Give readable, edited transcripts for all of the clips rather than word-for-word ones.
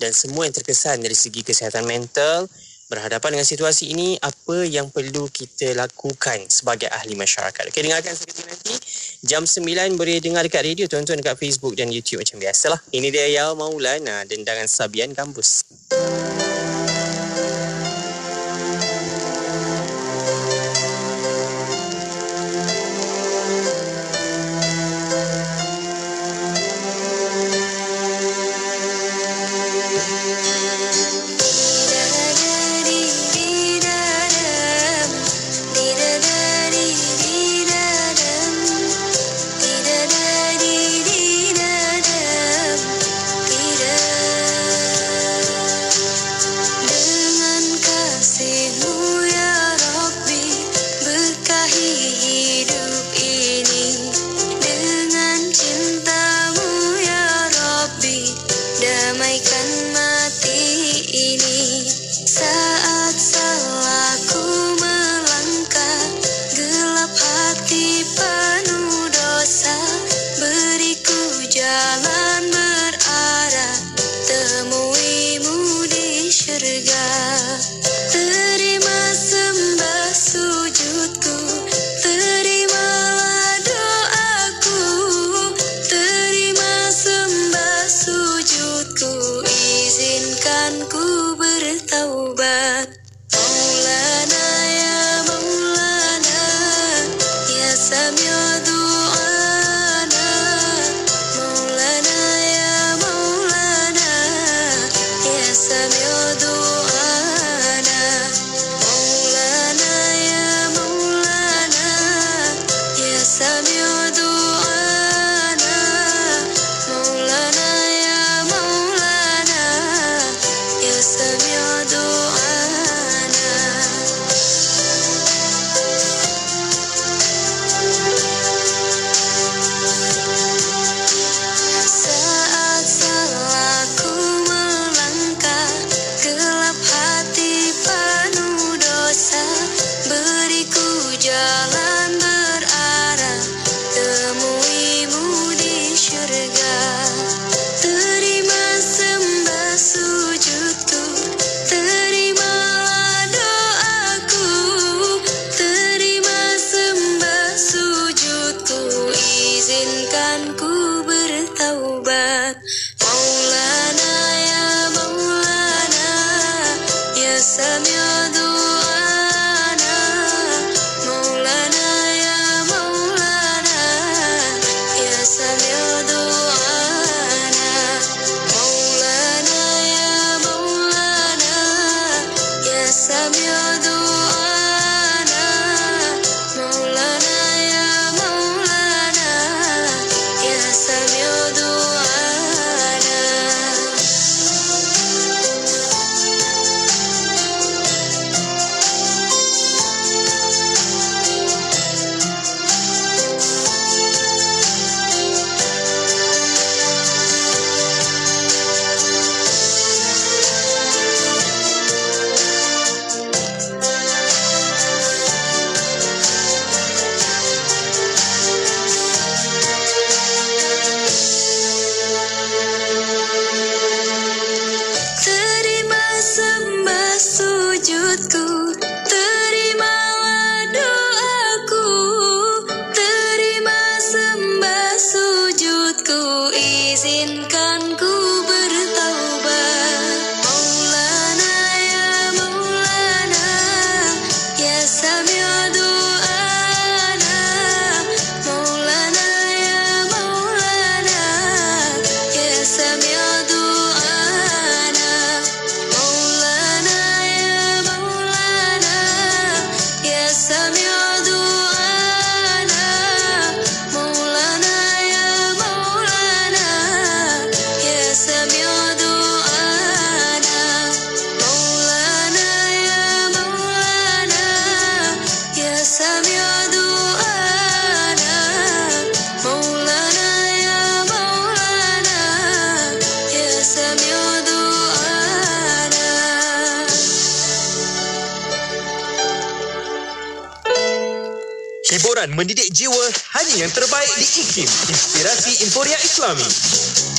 dan semua yang terkesan dari segi kesihatan mental berhadapan dengan situasi ini, apa yang perlu kita lakukan sebagai ahli masyarakat. Okey, dengarkan seketika nanti. Jam 9 boleh dengar dekat radio, tonton dekat Facebook dan YouTube macam biasalah. Ini dia Yao Maulana, Dendangan Sabian Kampus. hiburan mendidik jiwa, hanya yang terbaik di IKIM, Inspirasi Inforia Islami.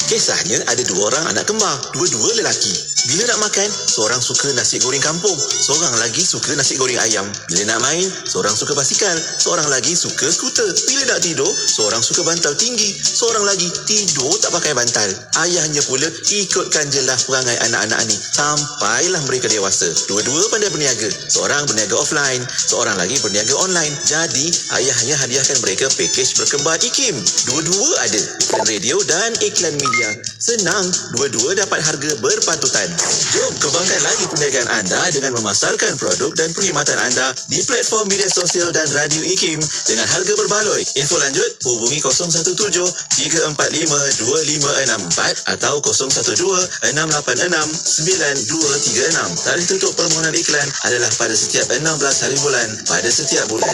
Kisahnya ada 2 orang anak kembar, dua-dua lelaki. Bila nak makan, seorang suka nasi goreng kampung, seorang lagi suka nasi goreng ayam. Bila nak main, seorang suka basikal, seorang lagi suka skuter. Bila nak tidur, seorang suka bantal tinggi, seorang lagi tidur tak pakai bantal. Ayahnya pula ikutkan jelah perangai anak-anak ni sampailah mereka dewasa. Dua-dua pandai berniaga, seorang berniaga offline, seorang lagi berniaga online. Jadi, ayahnya hadiahkan mereka pakej berkembar IKIM. Dua-dua ada iklan radio dan iklan media. Senang, dua-dua dapat harga berpatutan. Jom kembangkan lagi perniagaan anda dengan memasarkan produk dan perkhidmatan anda di platform media sosial dan radio IKIM dengan harga berbaloi. Info lanjut, hubungi 017-345-2564 atau 012-686-9236. Tarikh tutup permohonan iklan adalah pada setiap 16 hari bulan pada setiap bulan.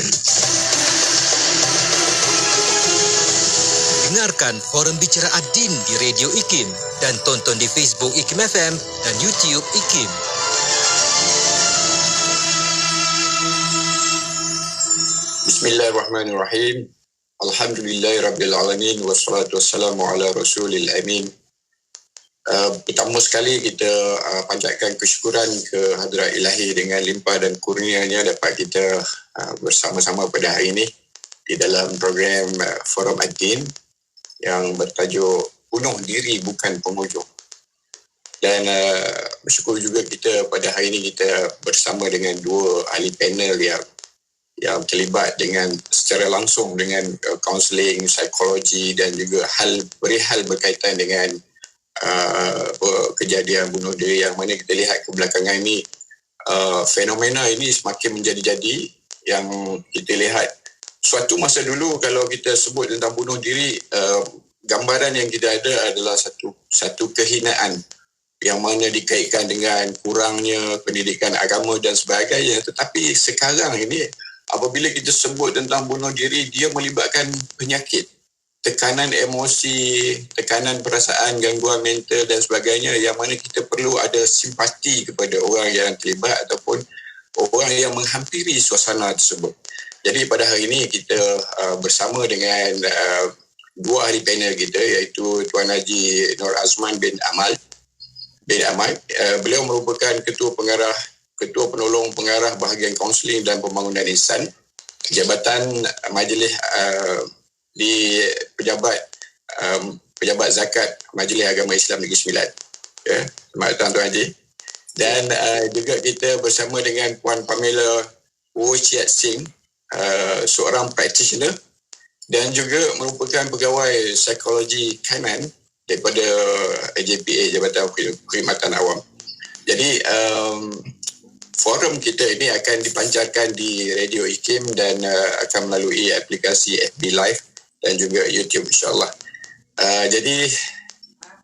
Dengarkan forum bicara Ad-Din di Radio IKIM dan tonton di Facebook IKIM FM dan YouTube IKIM. Bismillahirrahmanirrahim. Alhamdulillahirrabbilalamin. Wassalatu wassalamu ala rasulil amin. Pertama sekali kita panjatkan kesyukuran ke Hadrat Ilahi dengan limpah dan kurnianya dapat kita bersama-sama pada hari ini di dalam program Forum Ad-Din yang bertajuk Bunuh Diri Bukan Penghujung. Dan bersyukur juga kita pada hari ini kita bersama dengan 2 ahli panel yang terlibat dengan secara langsung dengan kaunseling, psikologi dan juga perihal berkaitan dengan kejadian bunuh diri yang mana kita lihat kebelakangan ini fenomena ini semakin menjadi-jadi. Yang kita lihat suatu masa dulu kalau kita sebut tentang bunuh diri, gambaran yang kita ada adalah satu kehinaan yang mana dikaitkan dengan kurangnya pendidikan agama dan sebagainya. Tetapi sekarang ini apabila kita sebut tentang bunuh diri, dia melibatkan penyakit, tekanan emosi, tekanan perasaan, gangguan mental dan sebagainya, yang mana kita perlu ada simpati kepada orang yang terlibat ataupun orang yang menghampiri suasana tersebut. Jadi pada hari ini kita bersama dengan 2 ahli panel kita, iaitu Tuan Haji Nur Azman bin Ahmad. Beliau merupakan Ketua Penolong Pengarah Bahagian Kaunseling dan Pembangunan Insan Jabatan Majlis di Pejabat Zakat Majlis Agama Islam Negeri Sembilan. Ya, selamat datang Tuan Haji. Dan juga kita bersama dengan Puan Pamela Wochiat Singh, seorang practitioner dan juga merupakan pegawai psikologi kanan daripada AJPA, Jabatan Perkhidmatan Awam. Jadi forum kita ini akan dipancarkan di Radio IKIM dan akan melalui aplikasi FB Live dan juga YouTube insyaAllah. Jadi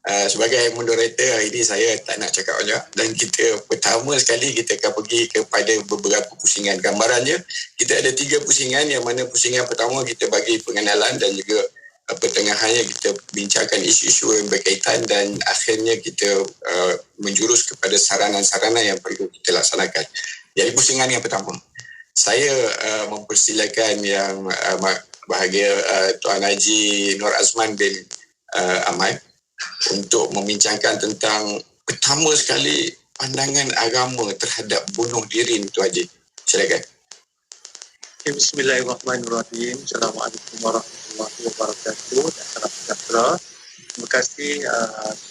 sebagai moderator hari ini saya tak nak cakap banyak, dan kita pertama sekali kita akan pergi kepada beberapa pusingan. Gambarannya kita ada 3 pusingan, yang mana pusingan pertama kita bagi pengenalan dan juga pertengahannya kita bincangkan isu-isu yang berkaitan dan akhirnya kita menjurus kepada saranan-saranan yang perlu kita laksanakan. Jadi pusingan yang pertama, saya mempersilakan yang bahagia Tuan Haji Nur Azman bin Ahmad untuk membincangkan tentang pertama sekali pandangan agama terhadap bunuh diri ni, Tuan Haji. Silakan. Bismillahirrahmanirrahim. Assalamualaikum warahmatullahi wabarakatuh dan salam sejahtera. Terima kasih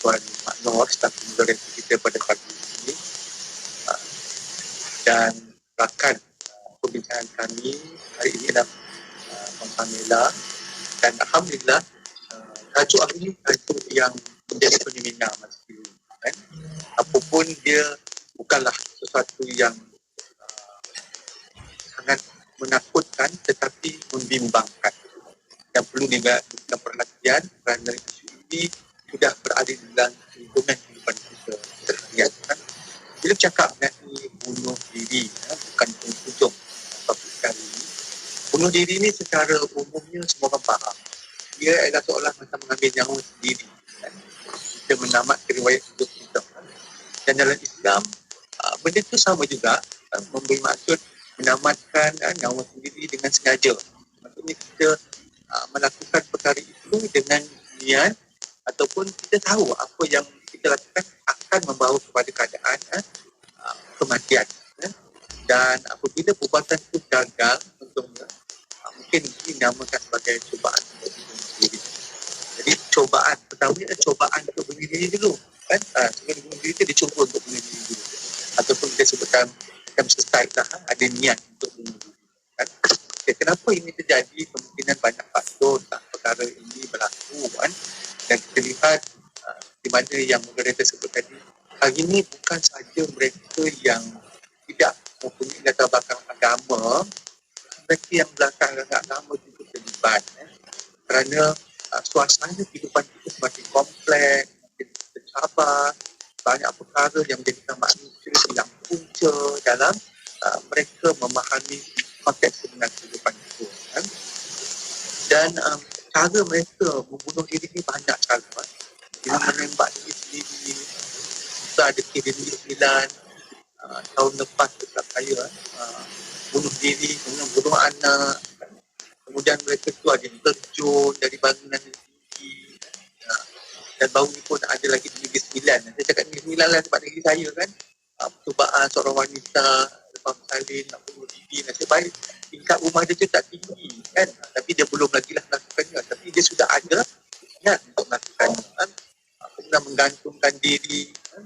Tuan Mak Nur, staf moderator kita pada pagi ini, dan rakan perbincangan kami hari ini adalah Puan Pamela. Dan alhamdulillah tajuk hari ini tajuk yang menjadi fenomena masa ini, kan? Apapun dia bukanlah sesuatu yang sangat menakutkan tetapi membimbangkan, yang perlu diberikan perhatian kerana isu ini sudah berada dalam lingkungan kehidupan kita seharian, kan? Bila cakap mengenai bunuh diri, bukan penghujung topik kali ini. Bunuh diri ini secara umumnya semua orang faham. Dia adalah seolah macam mengambil nyawa sendiri, kan? Kita menamatkan riwayat hidup kita. Dan dalam Islam, benda itu sama juga, memberi maksud menamatkan nyawa sendiri dengan sengaja. maksudnya kita melakukan perkara itu dengan niat ataupun kita tahu apa yang kita lakukan akan membawa kepada keadaan kematian. Dan apabila perbuatan itu gagal, contohnya mungkin dinamakan sebagai cubaan untuk diri. Jadi cubaan pertama adalah cubaan untuk bunuh diri dulu, kan? Sebelum bunuh diri itu dicuba untuk bunuh diri dulu, ataupun kita sebutkan macam suicide lah, ada niat untuk bunuh diri, kan? Okay, kenapa ini terjadi? Kemungkinan banyak faktor perkara ini berlaku, kan? Dan kita lihat di mana yang moderator sebut tadi, hari ini bukan sahaja mereka yang tidak mempunyai latar belakang agama, mereka yang belakang agama juga terlibat, kerana suasana kehidupan kita semakin kompleks, semakin tercabar, banyak perkara yang menjadikan manusia hilang punca dalam mereka memahami konteks sebenar kehidupan itu, kan? Dan cara mereka membunuh diri ini banyak cara. Bila menembak diri sendiri, kita ada kira diri 9 tahun lepas tetap saya bunuh diri, kemudian bunuh anak, kemudian mereka tu ada yang terjun dari bangunan yang tinggi, dan baru ni pun ada lagi di Negeri Sembilan. Saya cakap Negeri Sembilan lah tempat negeri saya, kan, percubaan seorang wanita lepas bersalin nak bunuh diri. Nasib baik tingkat rumah dia tu tak tinggi, kan, tapi dia belum lagi lah melakukannya, tapi dia sudah ada niat untuk melakukannya, kan. Kemudian menggantungkan diri, kan?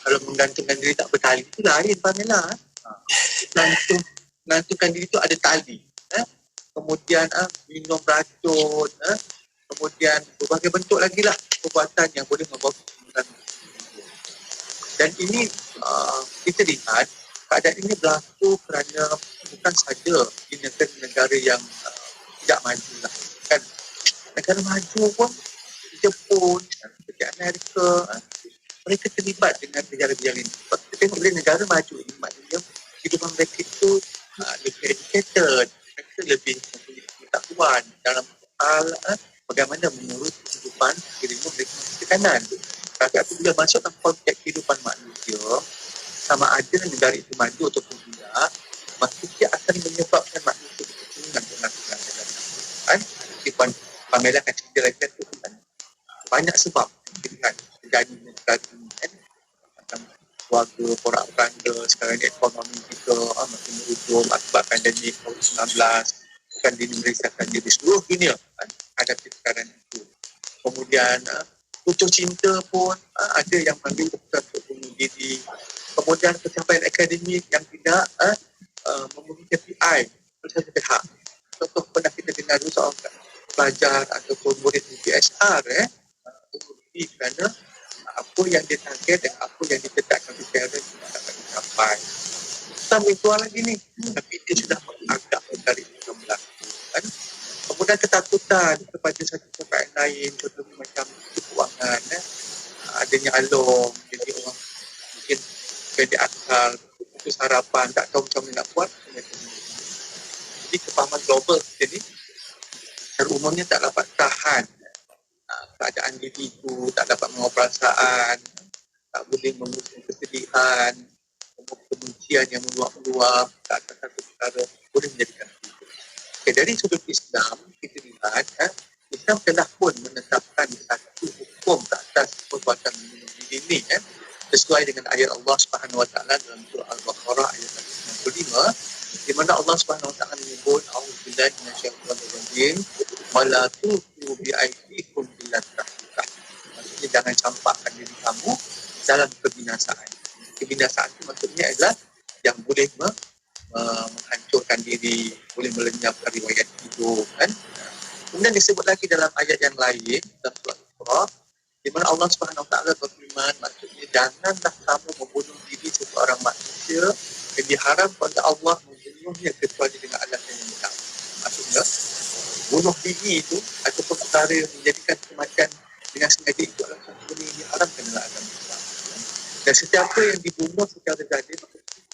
Kalau menggantungkan diri tak bertali itu lain, Pamela. Menggantungkan diri itu ada tali, kemudian minum racun, kemudian berbagai bentuk lagi lah perbuatan yang boleh membawa kesimpulan. Dan ini kita lihat keadaan ini berlaku kerana bukan sahaja di negara yang tidak maju lah, kan. Negara maju pun, Jepun, seperti Amerika, mereka terlibat dengan gejala-gejala ini. Sebab kita tengok bila negara maju ini, maknanya kehidupan mereka itu lebih educated, mereka lebih mempunyai pengetahuan dalam hal bagaimana mengurus kehidupan dirinya mereka ke kanan. Tapi apabila masuk dalam konteks kehidupan manusia, sama ada negara itu maju ataupun tidak, maka dia akan menyebabkan manusia berkepentingan untuk melakukan kegiatan. Kehidupan Pamela akan cerita lagi itu, kan. Banyak sebab dengan terjadi negara ini, kan. Macam keluarga, porak-poranda, sekarang ni ekonomi kita makin merujum akibat pandemik COVID-19, bukan di Malaysia sahaja, di seluruh dunia, kan, hadapi sekarang itu. Kemudian putus cinta pun ada yang ambil keputusan untuk bunuh diri. Kemudian pencapaian akademik yang tidak memenuhi KPI bersama pihak. Contoh pernah kita dengar dulu soal pelajar ataupun murid PSR bunuh diri kerana apa yang dia target dan apa yang ditetapkan di parent tidak dapat dicapai. Sambil keluar lagi ni, tapi dia sudah menganggap perkara itu berlaku, kan. Kemudian ketakutan kepada satu perkara lain, contohnya macam keuangan, adanya along, jadi orang mungkin pendek akal, putus harapan, tak tahu macam mana nak buat. Jadi kefahaman global kita ni secara umumnya tak dapat tahan keadaan diri itu, tak dapat mengawal perasaan, tak boleh mengusung kesedihan, kebencian yang meluap-luap, tak akan satu perkara boleh menjadikan itu. Okay, dari sudut Islam, kita lihat Islam telah pun menetapkan satu hukum ke atas perbuatan bunuh diri ini, sesuai dengan ayat Allah Subhanahu Wa Taala dalam surah Al-Baqarah ayat 95, di mana Allah Subhanahu Wa Taala menyebut a'udzubillahi minasyaitonir rajim wala tulqu bi'aydikum ila tahlukah. Maksudnya jangan campakkan diri kamu dalam kebinasaan. Kebinasaan itu maksudnya adalah yang boleh menghancurkan diri, boleh melenyapkan riwayat hidup, kan. Kemudian disebut lagi dalam ayat yang lain dalam surah Al-Baqarah, di mana Allah Subhanahu Wa Taala berfirman, maksudnya janganlah kamu membunuh diri seseorang manusia yang diharamkan oleh Allah membunuhnya kecuali dengan alasan yang benar. Maksudnya bunuh diri itu ataupun perkara yang menjadikan kematian dengan sengaja itu adalah satu benda yang diharamkan dalam agama Islam. Dan setiapa yang dibunuh secara zalim,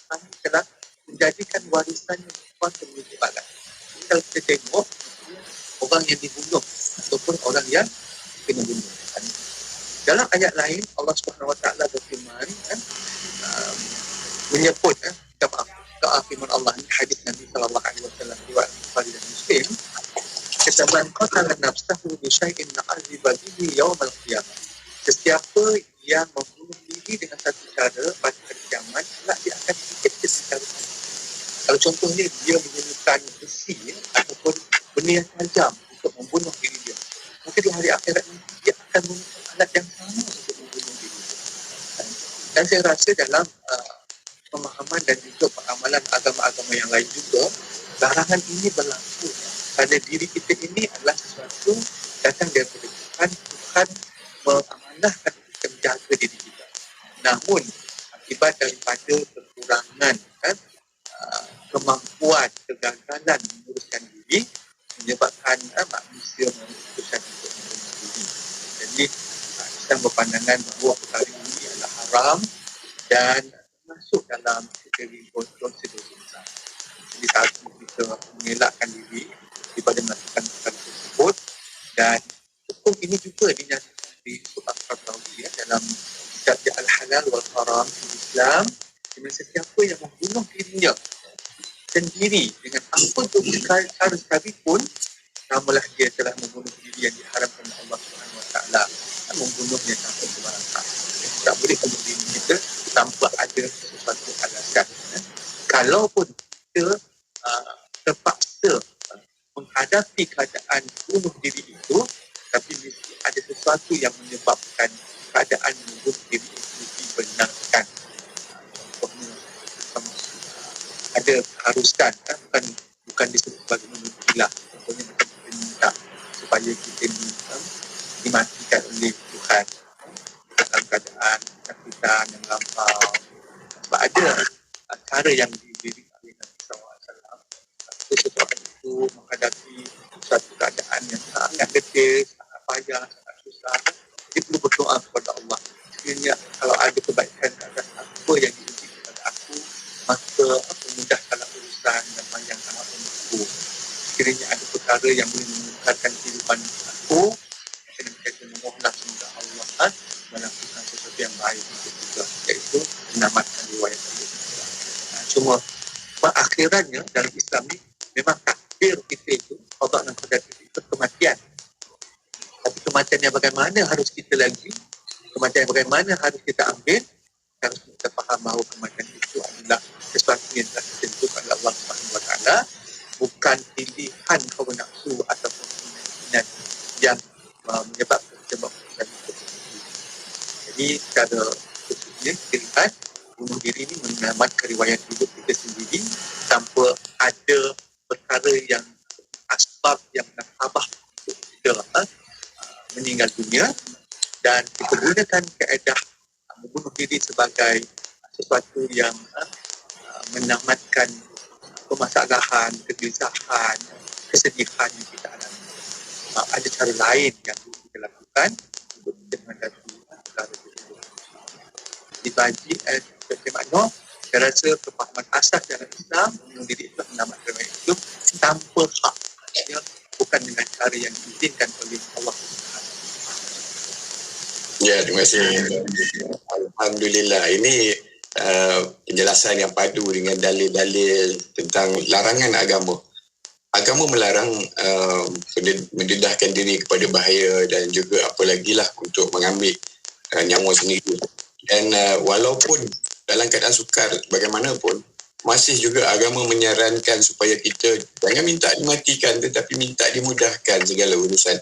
kami telah menjadikan warisan yang kuat menuju balas. Jadi kalau kita tengok orang yang dibunuh ataupun orang yang kena bunuh, kan? Dalam ayat lain Allah Subhanahu Wa Taala berfirman, menyebut firman Allah, ini hadis Nabi sallallahu alaihi wasallam riwayat Bukhari dan Muslim, man qatala nafsahu bi syai'in na'aziba bihi yaumal qiyamah. Sesiapa yang membunuh diri dengan satu cara pada hari kiamat, dia akan dikit secara. Kalau contohnya dia menggunakan besi ataupun benda yang tajam untuk membunuh diri dia, maka di hari akhirat nanti dia akan menggunakan alat yang sama untuk membunuh diri dia. Dan saya rasa dalam pemahaman dan juga pengamalan agama-agama yang lain juga, larangan ini berlaku pada diri kita ini adalah sesuatu datang daripada Tuhan. Tuhan mengamanahkan kita menjaga diri kita. Namun akibat daripada kekurangan kemampuan, kegagalan menguruskan diri menyebabkan manusia memutuskan untuk membunuh diri. Jadi Islam berpandangan bahawa perkara ini adalah haram dan masuk dalam kategori dosa-dosa besar. Jadi saat kita mengelakkan diri daripada melakukan perkara tersebut, dan hukum ini juga dinyatakan di surah Al-Tawbah dalam kitab Al-Halal wal Haram di Islam, di mana sesiapa yang membunuh dirinya sendiri dengan apa pun cara sekalipun, namalah dia telah membunuh diri yang diharamkan oleh Allah Subhanahu Wa Taala, membunuhnya tanpa sebarang hak. Tak boleh membunuh diri kita tanpa ada sesuatu alasan. Kalaupun kita terpaksa menghadapi keadaan bunuh diri itu, tapi mesti ada sesuatu yang menyebabkan keadaan membunuh diri itu dibenarkan. Contohnya ada keharusan, bukan disebut sebagai bunuh diri lah. Contohnya macam kita minta supaya kita dimatikan oleh Tuhan dalam keadaan kesakitan yang lampau. Sebab ada cara yang diberi oleh Nabi SAW. Seseorang itu menghadapi suatu keadaan yang sangat getih, sangat payah, sangat susah. Dia perlu berdoa kepada Allah. Sekiranya kalau ada kebaikan atas apa yang diuji kepada aku, maka memudahkanlah urusan dan panjangkanlah umurku. Sekiranya ada perkara yang boleh mengukarkan kehidupan aku, saya berkata memohonlah semoga Allah melakukan sesuatu yang baik untuk kita, iaitu menamatkan riwayat ini. Cuma akhirannya dalam Islam ni memang takdir kita itu, Allah dan qadar itu kematian. Tapi kematian yang bagaimana harus kita lalui, kematian yang bagaimana harus kita ambil, harus kita faham bahawa kematian itu adalah sesuatu yang telah ditentukan oleh Allah Subhanahu Wa Taala, bukan pilihan hawa nafsu ataupun keinginan yang menyebabkan keputusan itu. Jadi secara khususnya kita lihat bunuh diri ini menamatkan riwayat hidup kita sendiri tanpa ada perkara yang asbab yang menambah untuk kita meninggal dunia, dan kita gunakan kaedah membunuh diri sebagai sesuatu yang menamatkan permasalahan, kegelisahan, kesedihan yang kita alami. Ada cara lain yang kita lakukan untuk kita menghadapi perkara tersebut. Dibagi sebagai makna, saya rasa kefahaman asas dalam Islam bunuh diri itu menamatkan riwayat hidup tanpa hak. Maksudnya bukan dengan cara yang diizinkan oleh Allah Subhanahu. Ya, terima kasih. Alhamdulillah, ini penjelasan yang padu dengan dalil-dalil tentang larangan agama. Agama melarang mendedahkan diri kepada bahaya dan juga apa lagi lah untuk mengambil nyawa sendiri. Dan walaupun dalam keadaan sukar bagaimanapun, masih juga agama menyarankan supaya kita jangan minta dimatikan tetapi minta dimudahkan segala urusan.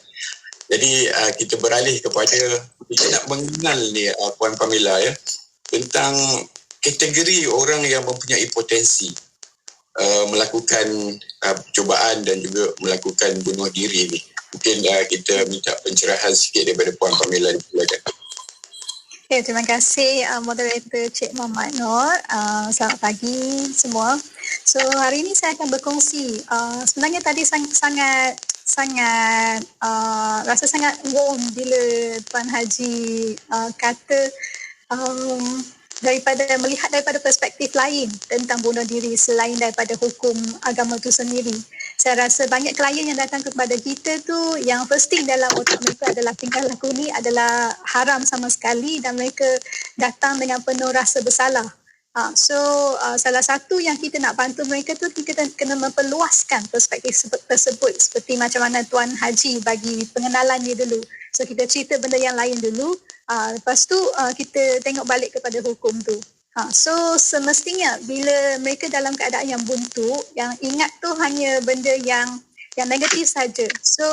Jadi kita beralih kepada, kita nak mengenal ni Puan Pamela ya, tentang kategori orang yang mempunyai potensi melakukan percubaan dan juga melakukan bunuh diri ni. Mungkin kita minta pencerahan sikit daripada Puan Pamela. Silakan. Okay, terima kasih moderator Cik Muhammad Noor. Selamat pagi semua. So hari ini saya akan berkongsi. Sebenarnya tadi sangat rasa sangat warm bila Tuan Haji kata melihat daripada perspektif lain tentang bunuh diri selain daripada hukum agama itu sendiri. Saya rasa banyak klien yang datang kepada kita tu yang first thing dalam otak mereka adalah tingkah laku ni adalah haram sama sekali, dan mereka datang dengan penuh rasa bersalah. Salah satu yang kita nak bantu mereka tu, kita kena memperluaskan perspektif tersebut, seperti macam mana Tuan Haji bagi pengenalan dia dulu. So kita cerita benda yang lain dulu, lepas tu kita tengok balik kepada hukum tu. So semestinya bila mereka dalam keadaan yang buntu, yang ingat tu hanya benda yang negatif saja. So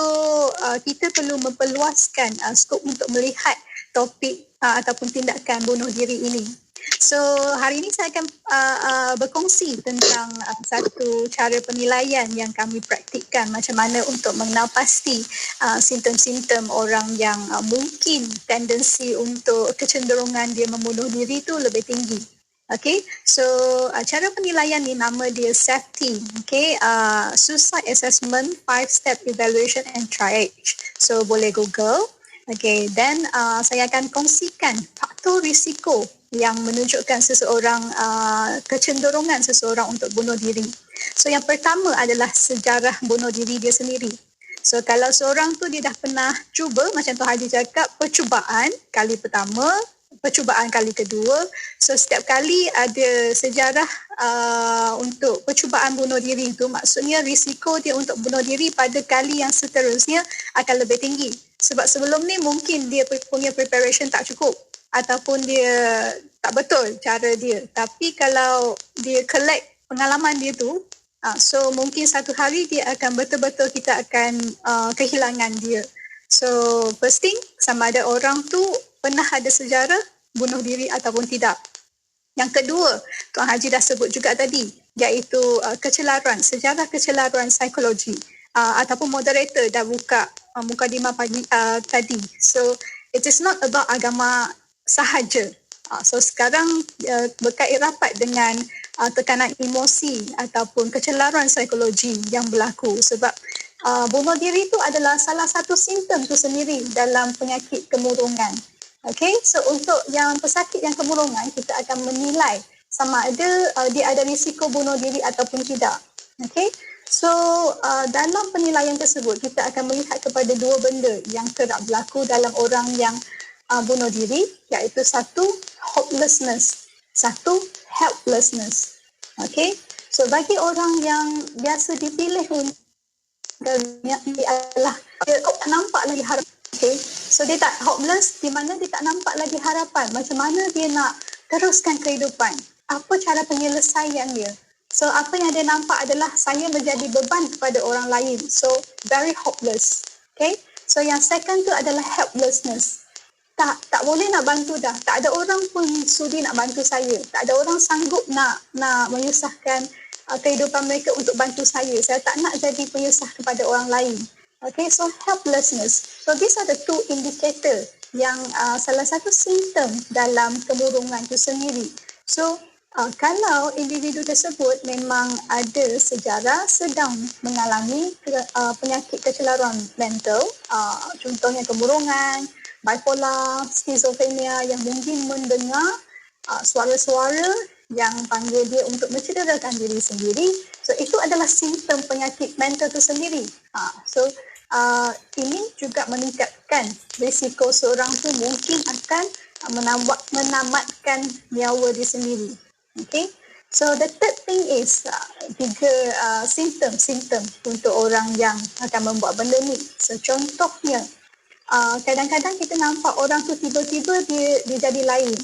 kita perlu memperluaskan skop untuk melihat topik ataupun tindakan bunuh diri ini. So hari ini saya akan berkongsi tentang satu cara penilaian yang kami praktikkan, macam mana untuk mengenal pasti simptom-simptom orang yang mungkin tendensi untuk kecenderungan dia membunuh diri tu lebih tinggi. Okay, so cara penilaian ni nama dia SAFT. Okay, Suicide Assessment 5-Step Evaluation and Triage. So boleh Google. Okay, then saya akan kongsikan faktor risiko yang menunjukkan seseorang, kecenderungan seseorang untuk bunuh diri. So yang pertama adalah sejarah bunuh diri dia sendiri. So kalau seorang tu dia dah pernah cuba, macam Tuan Haji cakap, percubaan kali pertama, percubaan kali kedua. So setiap kali ada sejarah untuk percubaan bunuh diri itu, maksudnya risiko dia untuk bunuh diri pada kali yang seterusnya akan lebih tinggi. Sebab sebelum ni mungkin dia punya preparation tak cukup ataupun dia tak betul cara dia. Tapi kalau dia collect pengalaman dia tu, so mungkin satu hari dia akan betul-betul kita akan kehilangan dia. So first thing, sama ada orang tu pernah ada sejarah bunuh diri ataupun tidak. Yang kedua, Tuan Haji dah sebut juga tadi, iaitu kecelaruan, sejarah kecelaruan psikologi. Ataupun moderator dah buka mukadimah pagi tadi. So it is not about agama sahaja. So sekarang berkait rapat dengan tekanan emosi ataupun kecelaruan psikologi yang berlaku, sebab bunuh diri itu adalah salah satu simptom tu sendiri dalam penyakit kemurungan. Okay, so untuk yang pesakit yang kemurungan, kita akan menilai sama ada dia ada risiko bunuh diri ataupun tidak. Okay, so dalam penilaian tersebut kita akan melihat kepada dua benda yang kerap berlaku dalam orang yang bunuh diri, iaitu satu, hopelessness, satu, helplessness. Okay, so bagi orang yang biasa dipilih untuk adalah dia tak nampak lagi harapan. Okay, so dia tak hopeless, di mana dia tak nampak lagi harapan. Macam mana dia nak teruskan kehidupan? Apa cara penyelesaian dia? So apa yang dia nampak adalah saya menjadi beban kepada orang lain. So very hopeless. Okay, so yang second tu adalah helplessness. Tak boleh nak bantu dah. Tak ada orang pun sudi nak bantu saya. Tak ada orang sanggup nak menyusahkan kehidupan mereka untuk bantu saya. Saya tak nak jadi penyusah kepada orang lain. Okay, so helplessness. So these are the two indicator yang salah satu simptom dalam kemurungan itu sendiri. So kalau individu tersebut memang ada sejarah sedang mengalami penyakit kecelaruan mental, contohnya kemurungan, bipolar, skizofrenia, yang mungkin mendengar suara-suara yang panggil dia untuk mencederakan diri sendiri, so itu adalah simptom penyakit mental itu sendiri. So ini juga meningkatkan risiko seorang tu mungkin akan menamatkan nyawa dia sendiri. Okay, so the third thing is tiga simptom untuk orang yang akan membuat benda ni. So contohnya, kadang-kadang kita nampak orang tu tiba-tiba dia jadi lain.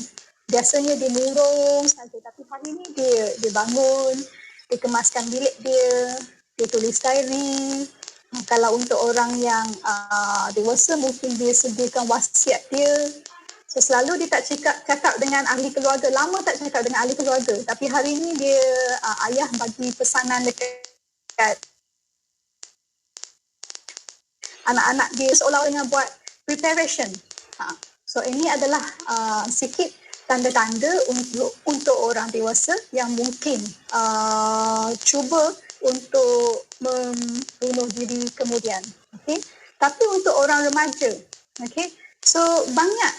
Biasanya dia murung saja, tapi hari ni dia bangun, dia kemaskan bilik dia tulis diary. Kalau untuk orang yang dewasa, mungkin dia sediakan wasiat dia. So selalu dia tak cakap dengan ahli keluarga, lama tak cakap dengan ahli keluarga, tapi hari ni dia ayah bagi pesanan dekat anak-anak dia seolah-olah dengan buat preparation. So ini adalah sikit tanda-tanda untuk orang dewasa yang mungkin cuba untuk membunuh diri kemudian. Okay? Tapi untuk orang remaja, okay? So banyak,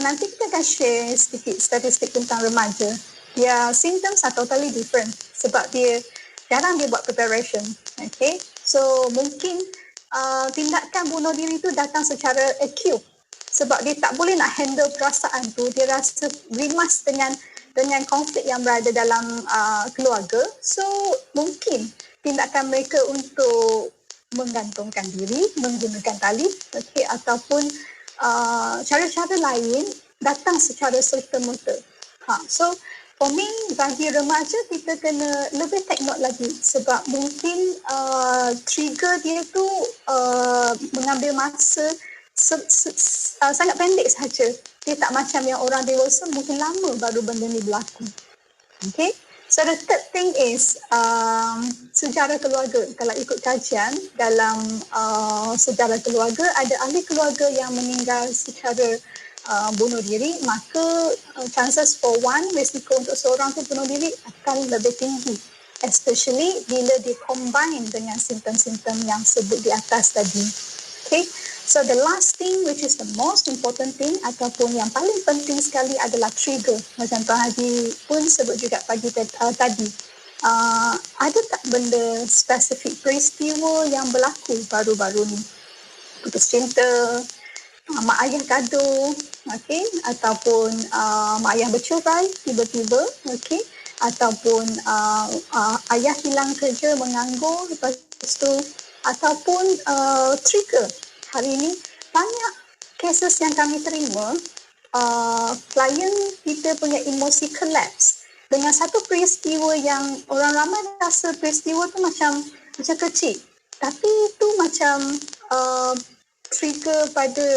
nanti kita akan share sedikit statistik tentang remaja. Their symptoms are totally different sebab dia jarang dia buat preparation. Okay? So mungkin tindakan bunuh diri itu datang secara acute sebab dia tak boleh nak handle perasaan tu. Dia rasa rimas dengan dengan konflik yang berada dalam keluarga. So mungkin tindakan mereka untuk menggantungkan diri menggunakan tali, okey, ataupun cara-cara lain datang secara serta-merta. So for me, bagi remaja kita kena lebih take note lagi sebab mungkin trigger dia tu mengambil masa sangat pendek sahaja. Dia tak macam yang orang dewasa mungkin lama baru benda ni berlaku. Okay. So the third thing is sejarah keluarga. Kalau ikut kajian dalam sejarah keluarga, ada ahli keluarga yang meninggal secara bunuh diri, maka chances for one, risiko untuk seorang tu bunuh diri akan lebih tinggi, especially bila dia combine dengan simptom-simptom yang sebut di atas tadi. Okay, so the last thing which is the most important thing ataupun yang paling penting sekali adalah trigger. Macam Tuan Haji pun sebut juga pagi tadi, ada tak benda spesifik peristiwa yang berlaku baru-baru ni, putus cinta, mak ayah gaduh, okey, ataupun mak ayah bercerai tiba-tiba, okey, ataupun ayah hilang kerja, menganggur, lepas tu ataupun trigger. Hari ini banyak cases yang kami terima, klien kita punya emosi collapse dengan satu peristiwa yang orang ramai rasa peristiwa tu macam kecil, tapi itu macam trigger pada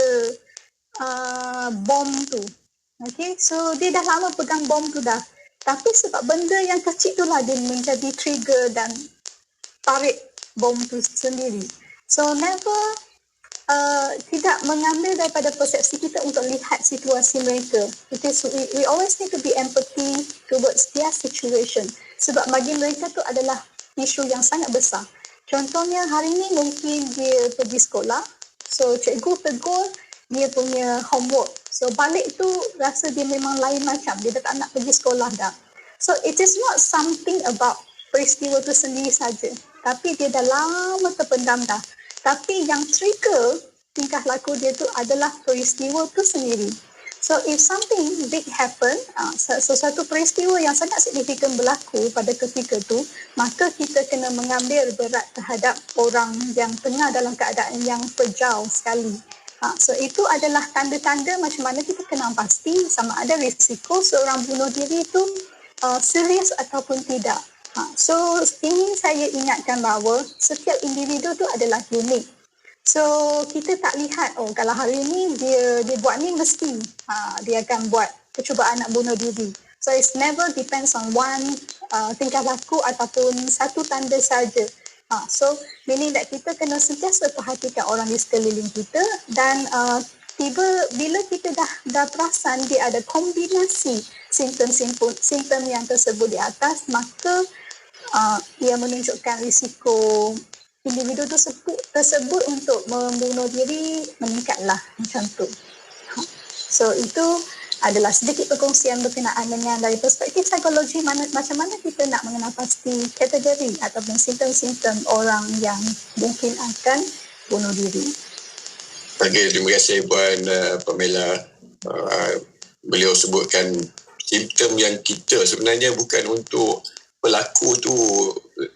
bom tu. Okay, so dia dah lama pegang bom tu dah, tapi sebab benda yang kecil tu lah dia menjadi trigger dan tarik bom tu sendiri. So never tidak mengambil daripada persepsi kita untuk lihat situasi mereka. We always need to be empathy towards their situation, sebab bagi mereka tu adalah isu yang sangat besar. Contohnya hari ni mungkin dia pergi sekolah, so cikgu tegur dia punya homework, so balik tu rasa dia memang lain macam, dia dah tak nak pergi sekolah dah. So it is not something about peristiwa tu sendiri saja, tapi dia dah lama terpendam dah. Tapi yang trigger tingkah laku dia tu adalah peristiwa tu sendiri. So if something big happen, sesuatu peristiwa yang sangat signifikan berlaku pada ketika tu, maka kita kena mengambil berat terhadap orang yang tengah dalam keadaan yang fragile sekali. So itu adalah tanda-tanda macam mana kita kena pasti sama ada risiko seorang bunuh diri itu serius ataupun tidak. So ingin saya ingatkan bahawa setiap individu tu adalah unik. So kita tak lihat, oh kalau hari ni dia buat ni mesti dia akan buat percubaan nak bunuh diri. So it never depends on one tingkah laku ataupun satu tanda saja. So meaning that kita kena sentiasa perhatikan orang di sekeliling kita, dan bila kita dah perasan dia ada kombinasi simptom yang tersebut di atas, maka ia menunjukkan risiko individu tersebut untuk membunuh diri meningkatlah, macam tu. So itu adalah sedikit perkongsian berkenaan dengan dari perspektif psikologi macam mana kita nak mengenal pasti kategori ataupun simptom-simptom orang yang mungkin akan bunuh diri. Okay, terima kasih Puan Pamela. Beliau sebutkan simptom yang kita sebenarnya bukan untuk pelaku tu.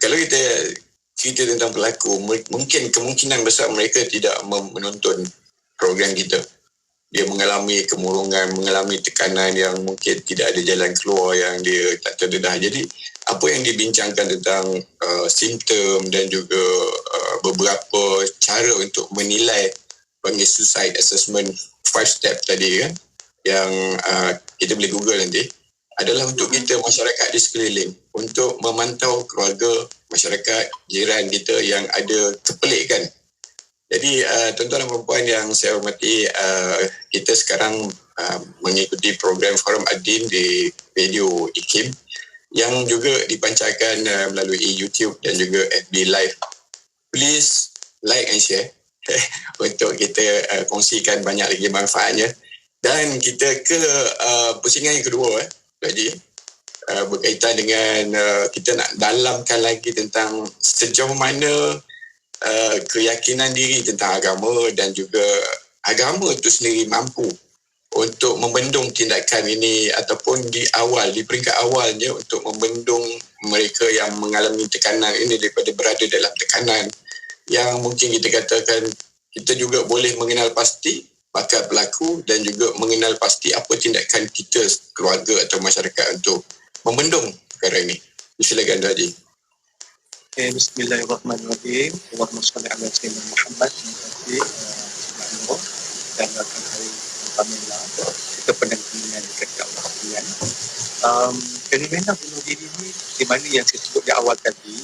Kalau kita cerita tentang pelaku, mungkin kemungkinan besar mereka tidak menonton program kita. Dia mengalami kemurungan, mengalami tekanan yang mungkin tidak ada jalan keluar, yang dia tak terdedah. Jadi apa yang dibincangkan tentang simptom dan juga beberapa cara untuk menilai panggil suicide assessment 5 step tadi kan, yang kita boleh google nanti, adalah untuk kita masyarakat di sekeliling, untuk memantau keluarga, masyarakat, jiran kita yang ada kepelikan. Jadi tuan-tuan dan puan yang saya hormati, kita sekarang mengikuti program Forum Ad-Din di radio IKIM yang juga dipancarkan melalui YouTube dan juga FB Live. Please like and share untuk kita kongsikan banyak lagi manfaatnya. Dan kita ke pusingan yang kedua tadi, berkaitan dengan kita nak dalamkan lagi tentang sejauh mana keyakinan diri tentang agama dan juga agama itu sendiri mampu untuk membendung tindakan ini ataupun di peringkat awalnya untuk membendung mereka yang mengalami tekanan ini daripada berada dalam tekanan, yang mungkin kita katakan kita juga boleh mengenal pasti bakat pelaku dan juga mengenal pasti apa tindakan kita keluarga atau masyarakat untuk membendung perkara ini. Silakan Dr. Haji. Bismillahirrahmanirrahim. Allahumma salli ala sayyidina Muhammad. Terima kasih dan rakan hari Pamela. Kita pendengar dekat Allah sekalian. Fenomena bunuh diri ini di mana yang saya sebut di awal tadi,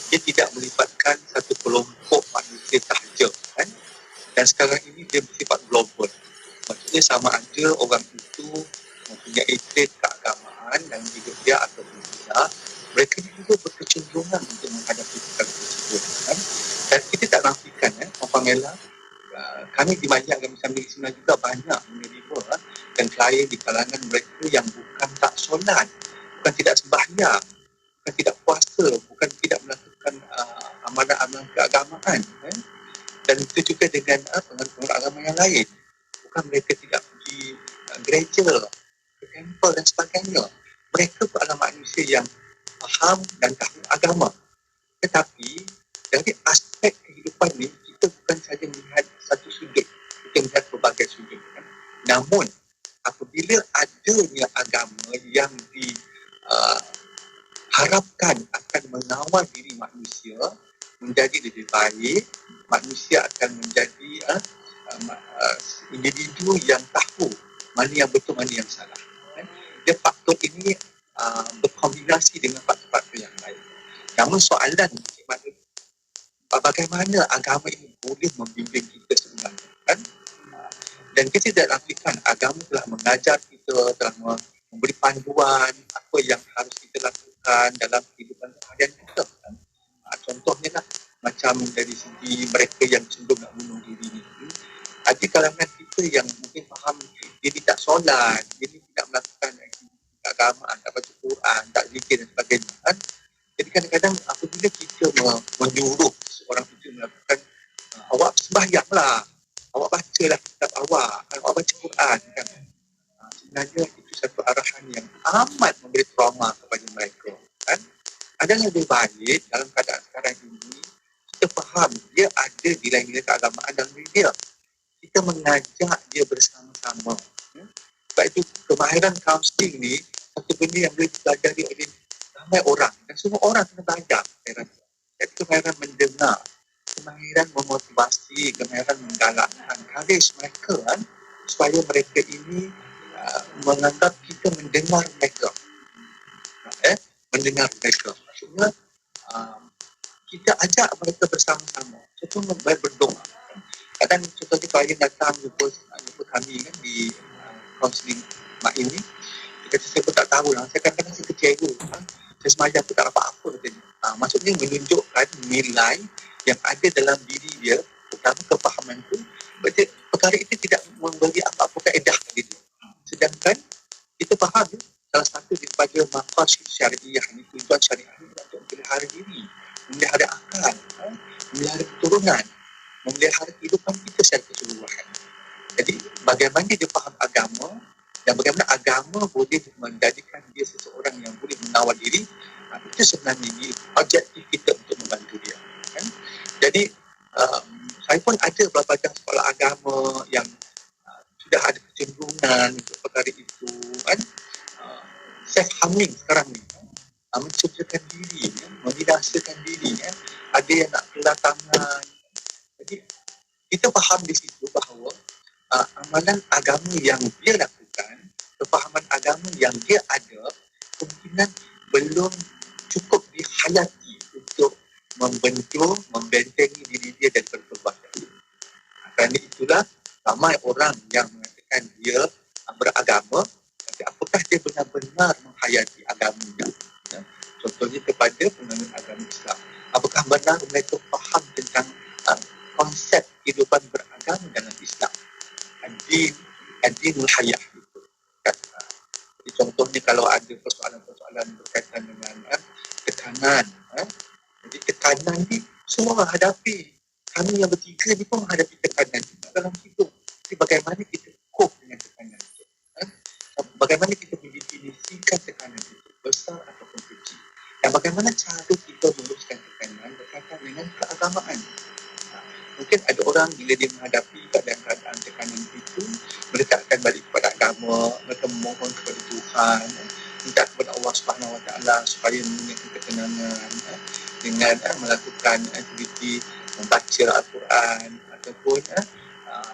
dia tidak melibatkan satu kelompok manusia sahaja, kan? Dan sekarang ini dia bersifat global. Maksudnya sama ada orang itu mempunyai trait keagamaan dan hidup dia ataupun tidak, mereka juga berkecenderungan untuk menghadapi perkara tersebut, kan? Dan kita tak nafikan, Pamela, kami di Majlis Agama Islam Negeri Sembilan juga banyak menerima dan klien di kalangan mereka yang bukan tak solat, bukan tidak sembahyang, bukan tidak puasa, bukan tidak melakukan amalan-amalan keagamaan, dan itu juga dengan pengaruh agama yang lain. Bukan mereka tidak pergi gereja, ke temple dan sebagainya. Mereka adalah manusia yang faham dan tahu agama. Tetapi dari aspek kehidupan ni, kita bukan saja melihat satu sudut, kita melihat berbagai sudut, kan? Namun apabila adanya agama yang diharapkan akan mengawal diri manusia menjadi lebih baik, manusia akan menjadi individu yang tahu mana yang betul, mana yang salah, kan? Dia faktor ini berkombinasi dengan faktor-faktor yang lain. Namun soalan bagaimana agama ini boleh membimbing kita sebenarnya, kan? Dan kita tidak nafikan agama telah mengajar kita, telah memberi panduan apa yang harus kita lakukan dalam kehidupan harian kita, kan? Contohnya lah, macam dari segi mereka yang cenderung nak bunuh diri ni, ada kalangan kita yang mungkin faham dia tak solat, dia tidak melakukan aktiviti keagamaan, tak baca Quran, tak zikir dan sebagainya, kan? Jadi kadang-kadang apabila kita menyuruh seorang itu melakukan, awak sembahyanglah, awak bacalah kitab awak, awak baca Quran, kan? Sebenarnya itu satu arahan yang amat memberi trauma kepada mereka, kan? Adalah lebih baik dalam keadaan sekarang ini kita faham dia ada nilai-nilai keagamaan dalam diri dia. Kita mengajak dia bersama-sama. Sebab itu kemahiran counselling ni satu benda yang boleh dipelajari oleh ramai orang, dan semua orang kena belajar. Jadi kemahiran mendengar, kemahiran memotivasi, kemahiran menggalakkan, encourage mereka, kan, supaya mereka ini menganggap kita mendengar mereka. Mendengar mereka. Maksudnya kita ajak mereka bersama-sama. Contohnya berdoa. Kadang contohnya klien datang jumpa kami, kan, di counselling mak ini. Dia kata saya pun tak tahu lah. Saya kadang-kadang saya kecewa. Saya sembahyang aku tak dapat apa. Maksudnya menunjukkan nilai yang ada dalam diri dia, terutama kefahaman itu. Perkara itu tidak memberi apa-apa kaedah kepada dia. Sedangkan kita faham salah satu daripada maqasid syariah ini, tujuan syariah ini untuk memelihara diri, memelihara akal, memelihara keturunan, memelihara kehidupan kita secara keseluruhan. Jadi bagaimana dia faham agama dan bagaimana agama boleh menjadikan dia seseorang yang boleh mengawal diri, itu sebenarnya ini objektif kita untuk membantu dia, kan? Jadi saya pun ada belajar sekolah agama yang sudah ada kecenderungan untuk perkara itu, kan? Self-harming sekarang ni, mencederkan diri, membinasakan diri, ada yang nak kelar tangan. Jadi kita faham di situ bahawa amalan agama yang dia lakukan, kefahaman agama yang dia ada, kemungkinan belum cukup dihayati untuk membentuk, membentengi diri dia daripada perbuatan. Kerana itulah ramai orang yang mengatakan dia beragama, tapi apakah dia benar-benar menghayati agamanya? Contohnya kepada penganut agama Islam, apakah benar mereka faham tentang konsep kehidupan beragama dalam Islam? Ad-dinul hayah itu. Jadi contohnya kalau ada persoalan-persoalan berkaitan dengan tekanan, jadi tekanan ni semua orang hadapi. Kami yang bertiga ni pun menghadapi tekanan juga dalam hidup. Jadi bagaimana kita cope dengan tekanan? besar ataupun kecil. Dan bagaimana cara kita meluruskan tekanan berkaitan dengan keagamaan. Mungkin ada orang bila dia menghadapi keadaan tekanan itu, mereka akan balik kepada agama, mereka memohon kepada Tuhan, minta kepada Allah Subhanahu Wa Taala supaya memberikan ketenangan dengan melakukan aktiviti membaca Al-Quran ataupun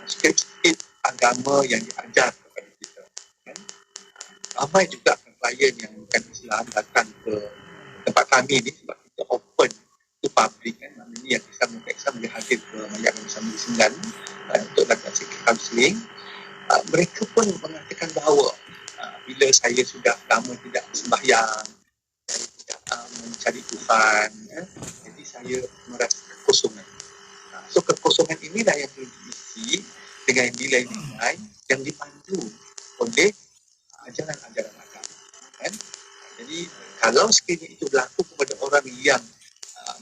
sikit-sikit agama yang diajar kepada kita. Ramai juga klien yang bukan Islam datang ke tempat kami ni sebab kita open to public maknanya yang Islam boleh hadir ke Mayat Nabi 9 untuk lakukan counselling. Mereka pun mengatakan bahawa bila saya sudah lama tidak sembahyang, saya tidak mencari Tuhan, jadi saya merasa kekosongan. So kekosongan inilah yang perlu diisi dengan nilai-nilai yang dipandu oleh ajaran-ajaran agama. Jadi kalau sekiranya itu berlaku kepada orang yang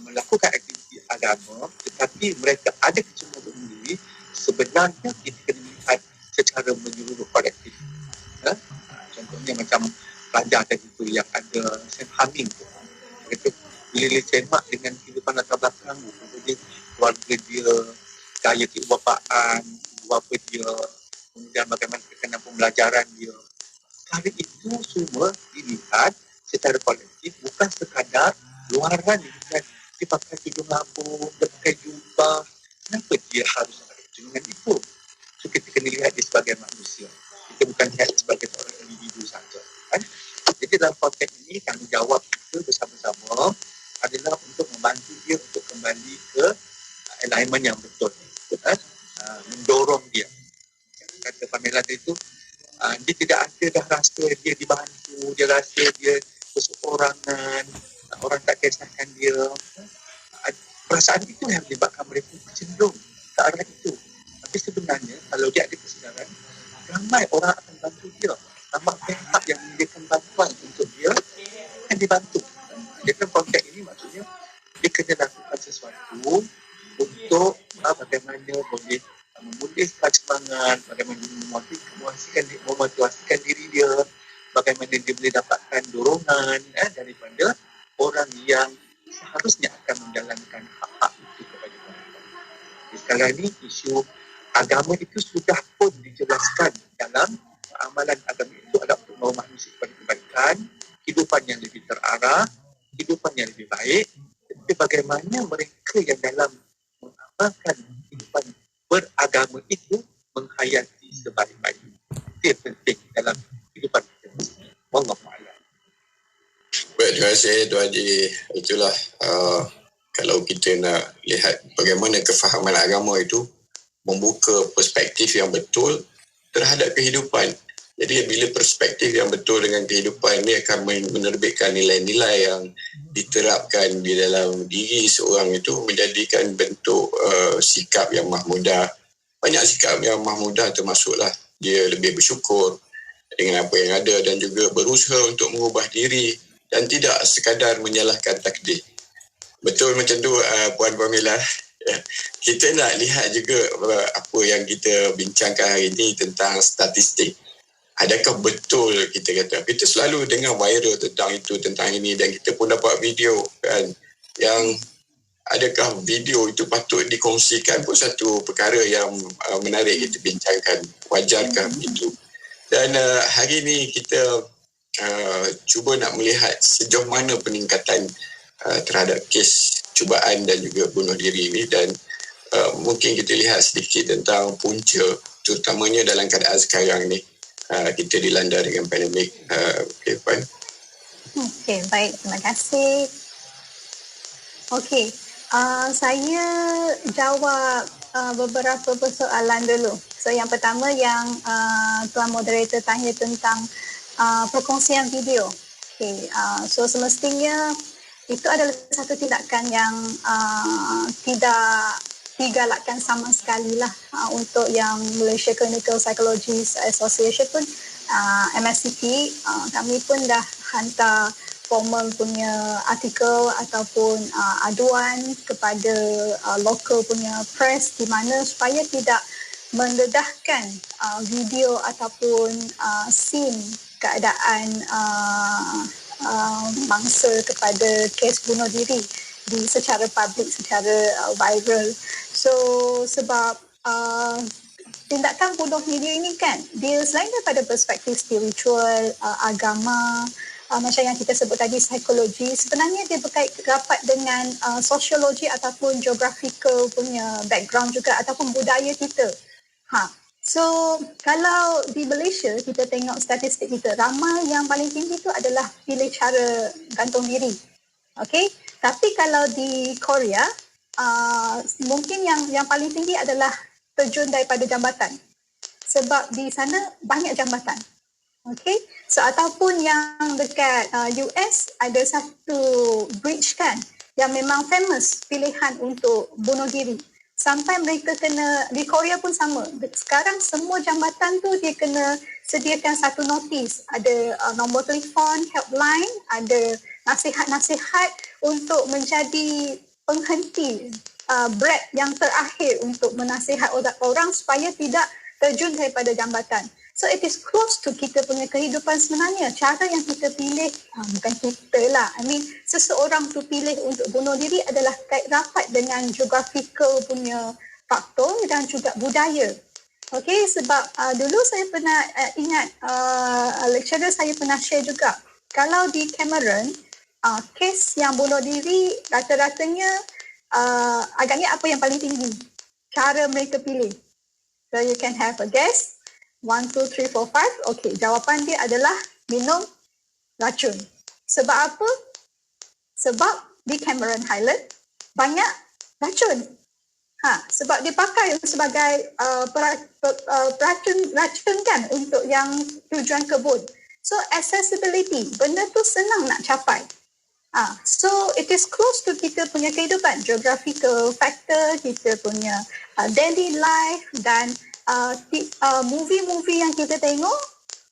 melakukan aktiviti agama tetapi mereka ada kecemasan sendiri, sebenarnya kita kena lihat secara menyeluruh kolektif. Contohnya macam pelajar tadi tu yang ada humming tu, mereka bila dia semak dengan kehidupan latar belakang dia, keluarga dia, gaya keibapaan, bapa dia, kemudian bagaimana tekanan pembelajaran dia. Perkara itu semua dilihat secara kolektif, bukan sekadar luaran dilihat dia pakai tudung labuh, dia pakai jubah. Kenapa dia harus ada kecenderungan itu? So kita kena lihat dia sebagai manusia. Kita bukan lihat sebagai seorang individu saja. Jadi dalam konteks ini tanggungjawab kita bersama-sama adalah untuk membantu dia untuk kembali ke alignment yang betul. Mendorong dia. Kata Pamela itu, dia tidak ada dah rasa dia dibantu, dia rasa dia berseorangan, orang tak kisahkan dia. Perasaan itu yang menyebabkan mereka cenderung ke arah itu. Tapi sebenarnya kalau dia ada kesedaran, ramai orang akan bantu dia. Ramai pihak yang menyediakan bantuan untuk dia akan dibantu. Dalam konteks ini maksudnya dia kena lakukan sesuatu untuk bagaimana boleh memulihkan semangat, bagaimana memotivasikan diri dia, bagaimana dia boleh dapatkan dorongan daripada orang yang seharusnya akan menjalankan hak-hak itu kepada mereka. Sekarang ini isu agama itu sudah pun dijelaskan dalam amalan agama itu adalah untuk membawa manusia kepada kebaikan, kehidupan yang lebih terarah, kehidupan yang lebih baik. Tapi bagaimana mereka yang dalam mengamalkan kehidupan beragama itu menghayati sebaik-baiknya. Itu yang penting dalam kehidupan kita. Wallahu a'lam. Baik, terima kasih Tuan Haji. Itulah kalau kita nak lihat bagaimana kefahaman agama itu membuka perspektif yang betul terhadap kehidupan. Jadi bila perspektif yang betul dengan kehidupan ini akan menerbitkan nilai-nilai yang diterapkan di dalam diri seorang itu menjadikan bentuk sikap yang mahmudah. Banyak sikap yang mahmudah termasuklah dia lebih bersyukur dengan apa yang ada dan juga berusaha untuk mengubah diri dan tidak sekadar menyalahkan takdir. Betul macam tu Puan Pamela. Kita nak lihat juga apa yang kita bincangkan hari ini tentang statistik. Adakah betul kita selalu dengar viral tentang itu, tentang ini dan kita pun dapat video kan yang adakah video itu patut dikongsikan pun satu perkara yang menarik kita bincangkan. Wajarkah itu? Dan hari ini kita cuba nak melihat sejauh mana peningkatan terhadap kes cubaan dan juga bunuh diri ini dan mungkin kita lihat sedikit tentang punca terutamanya dalam keadaan sekarang ni. Kita dilanda dengan pandemik. Okey, Puan. Okey, baik. Terima kasih. Okey, saya jawab beberapa persoalan dulu. So, yang pertama yang Tuan Moderator tanya tentang perkongsian video. Okey, so semestinya itu adalah satu tindakan yang tidak digalakkan sama sekali lah untuk yang Malaysia Clinical Psychologists Association pun MSCP kami pun dah hantar formal punya artikel ataupun aduan kepada local punya press di mana supaya tidak mendedahkan video ataupun scene keadaan mangsa kepada kes bunuh diri secara public, secara viral. So sebab tindakan bunuh diri ini kan, dia selain daripada perspektif spiritual, agama, macam yang kita sebut tadi, psikologi, sebenarnya dia berkait rapat dengan sosiologi ataupun geographical punya background juga, ataupun budaya kita. So kalau di Malaysia kita tengok statistik kita, ramai yang paling tinggi tu adalah pilih cara gantung diri. Okay? Tapi kalau di Korea, mungkin yang paling tinggi adalah terjun daripada jambatan. Sebab di sana banyak jambatan. Okay, so ataupun yang dekat US ada satu bridge kan yang memang famous pilihan untuk bunuh diri. Sampai mereka kena, di Korea pun sama. Sekarang semua jambatan tu dia kena sediakan satu notis. Ada nombor telefon, helpline, ada nasihat-nasihat untuk menjadi penghenti break yang terakhir untuk menasihat orang supaya tidak terjun daripada jambatan. So it is close to kita punya kehidupan sebenarnya. Cara yang kita pilih, bukan kita lah. Seseorang tu pilih untuk bunuh diri adalah kait rapat dengan geographical punya faktor dan juga budaya. Okay, sebab dulu saya pernah ingat lecturer saya pernah share juga. Kalau di Cameron, kes yang bunuh diri rata-ratanya agaknya apa yang paling tinggi? Cara mereka pilih. So you can have a guess. 1, 2, 3, 4, 5. Okey, jawapan dia adalah minum racun. Sebab apa? Sebab di Cameron Highland banyak racun. Sebab dia pakai sebagai racun kan untuk yang tujuan kebun. So accessibility, benda tu senang nak capai. So it is close to kita punya kehidupan, geographical factor, kita punya daily life dan movie-movie yang kita tengok.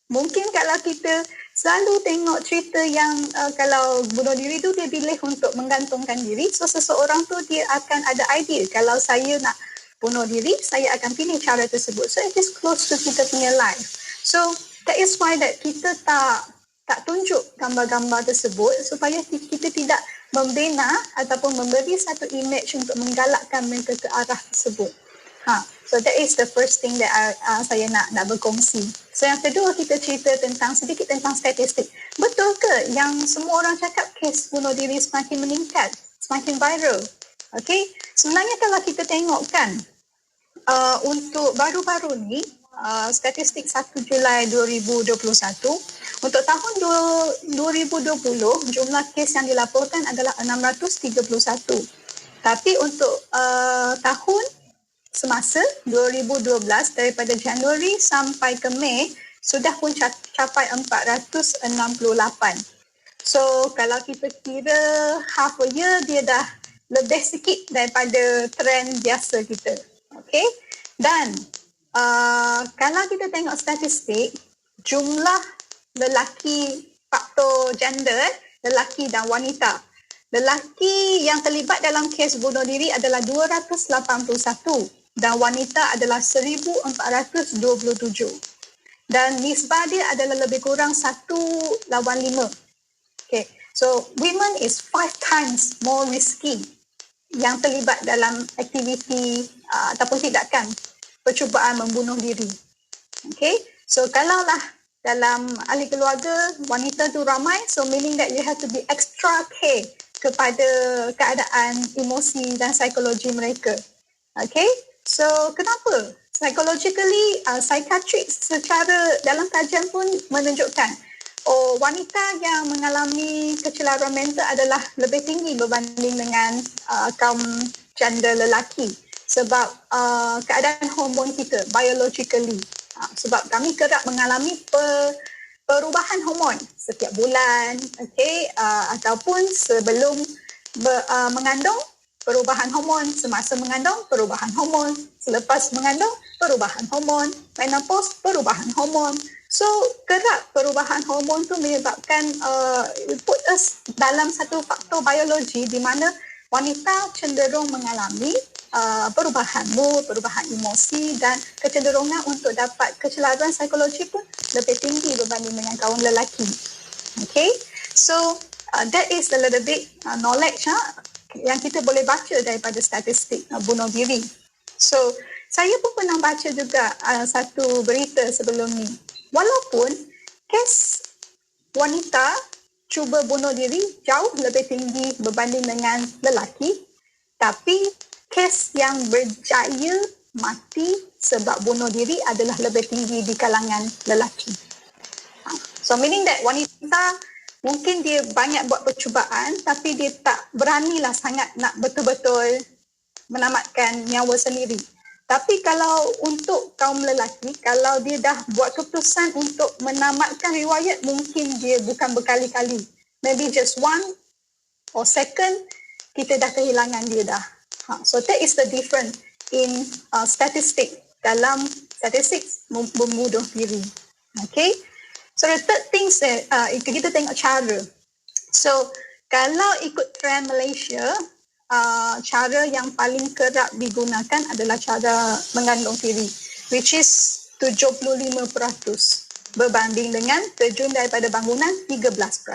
Mungkin kalau kita selalu tengok cerita yang kalau bunuh diri tu dia pilih untuk menggantungkan diri, so seseorang tu dia akan ada idea, kalau saya nak bunuh diri, saya akan pilih cara tersebut. So it is close to kita punya life. So that is why that kita tak tunjuk gambar-gambar tersebut supaya kita tidak membina ataupun memberi satu image untuk menggalakkan mereka ke arah tersebut. So that is the first thing that saya nak berkongsi. So yang kedua, kita cerita sedikit tentang statistik. Betul ke yang semua orang cakap kes bunuh diri semakin meningkat, semakin viral? Okay, sebenarnya kalau kita tengok kan, untuk baru-baru ni, statistik 1 Julai 2021, untuk tahun 2020, jumlah kes yang dilaporkan adalah 631. Tapi untuk tahun semasa 2012, daripada Januari sampai ke Mei, sudah pun capai 468. So kalau kita kira half a year, dia dah lebih sikit daripada trend biasa kita. Okay? Dan kalau kita tengok statistik, jumlah lelaki, faktor gender, lelaki dan wanita. Lelaki yang terlibat dalam kes bunuh diri adalah 281 dan wanita adalah 1427. Dan nisbah dia adalah lebih kurang 1:5. Okay. So women is 5 times more risky yang terlibat dalam aktiviti ataupun tindakan percubaan membunuh diri. Okay. So kalaulah dalam ahli keluarga wanita tu ramai, so meaning that you have to be extra care kepada keadaan emosi dan psikologi mereka. Okay. So kenapa? Psychologically, psychiatric secara dalam kajian pun menunjukkan wanita yang mengalami kecelaruan mental adalah lebih tinggi berbanding dengan kaum gender lelaki. Sebab keadaan hormon kita, biologically. Sebab kami kerap mengalami perubahan hormon setiap bulan, okay? Ataupun sebelum mengandung, perubahan hormon, semasa mengandung, perubahan hormon, selepas mengandung, perubahan hormon, menopause, perubahan hormon. So, kerap perubahan hormon tu menyebabkan put us dalam satu faktor biologi di mana wanita cenderung mengalami perubahan mood, perubahan emosi dan kecenderungan untuk dapat kecelaruan psikologi pun lebih tinggi berbanding dengan kaum lelaki. Okay, so that is a little bit knowledge yang kita boleh baca daripada statistik bunuh diri. So, saya pun pernah baca juga satu berita sebelum ni. Walaupun kes wanita cuba bunuh diri jauh lebih tinggi berbanding dengan lelaki, tapi kes yang berjaya mati sebab bunuh diri adalah lebih tinggi di kalangan lelaki. So meaning that wanita mungkin dia banyak buat percubaan tapi dia tak beranilah sangat nak betul-betul menamatkan nyawa sendiri. Tapi kalau untuk kaum lelaki, kalau dia dah buat keputusan untuk menamatkan riwayat, mungkin dia bukan berkali-kali. Maybe just one or second, kita dah kehilangan dia dah. So that is the difference in statistik, dalam statistik membunuh diri. Okay. So the third thing, kita tengok cara. So kalau ikut trend Malaysia, cara yang paling kerap digunakan adalah cara mengandung diri, which is 75% berbanding dengan terjun daripada bangunan 13%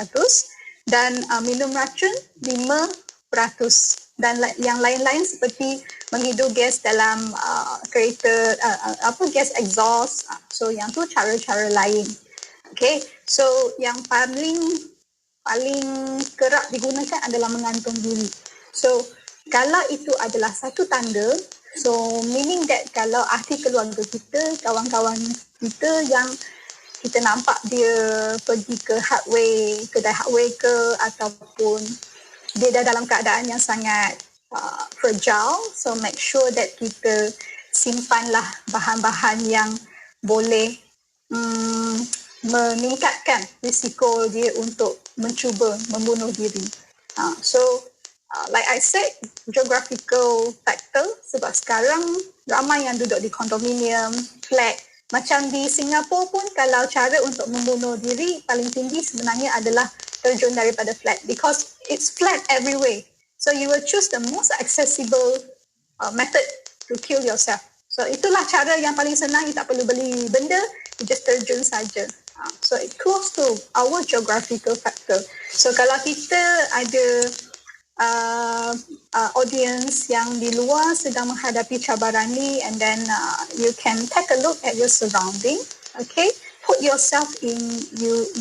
dan minum racun 5% dan yang lain-lain seperti menghidup gas dalam kereta, gas exhaust. So yang tu cara-cara lain. Okay, so yang paling kerap digunakan adalah mengantung diri. So, kalau itu adalah satu tanda, so meaning that kalau ahli keluarga kita, kawan-kawan kita yang kita nampak dia pergi ke kedai hardware ke, ataupun dia dah dalam keadaan yang sangat fragile, so make sure that kita simpanlah bahan-bahan yang boleh meningkatkan risiko dia untuk mencuba membunuh diri. Like I said, geographical factor, sebab sekarang ramai yang duduk di kondominium, flat. Macam di Singapura pun, kalau cara untuk membunuh diri paling tinggi sebenarnya adalah terjun daripada flat, because it's flat everywhere. So you will choose the most accessible method to kill yourself. So itulah cara yang paling senang, you tak perlu beli benda, you just terjun saja. So it close to our geographical factor. So kalau kita ada audience yang di luar sedang menghadapi cabaran ni, and then you can take a look at your surrounding. Okay, put yourself in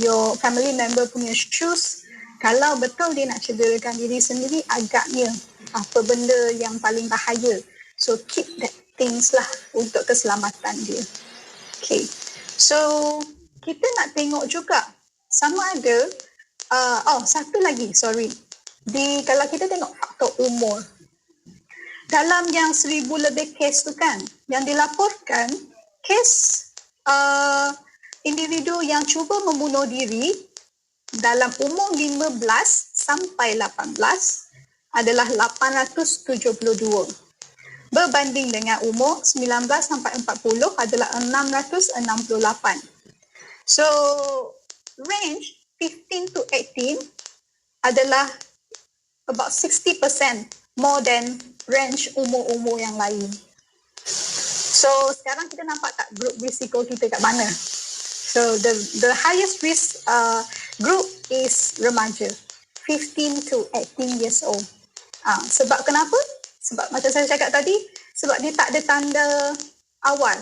your family member punya shoes. Kalau betul dia nak cederakan diri sendiri, agaknya apa benda yang paling bahaya. So keep that things lah untuk keselamatan dia. Okay, so kita nak tengok juga sama ada satu lagi, sorry. Kalau kita tengok faktor umur, dalam yang 1,000 lebih kes tu kan, yang dilaporkan kes individu yang cuba membunuh diri dalam umur 15 sampai 18 adalah 872, berbanding dengan umur 19 sampai 40 adalah 668. So range 15 to 18 adalah about 60% more than range umur-umur yang lain. So sekarang kita nampak tak grup risiko kita kat mana? So the highest risk group is remaja, 15 to 18 years old. Sebab kenapa? Sebab macam saya cakap tadi, sebab dia tak ada tanda awal.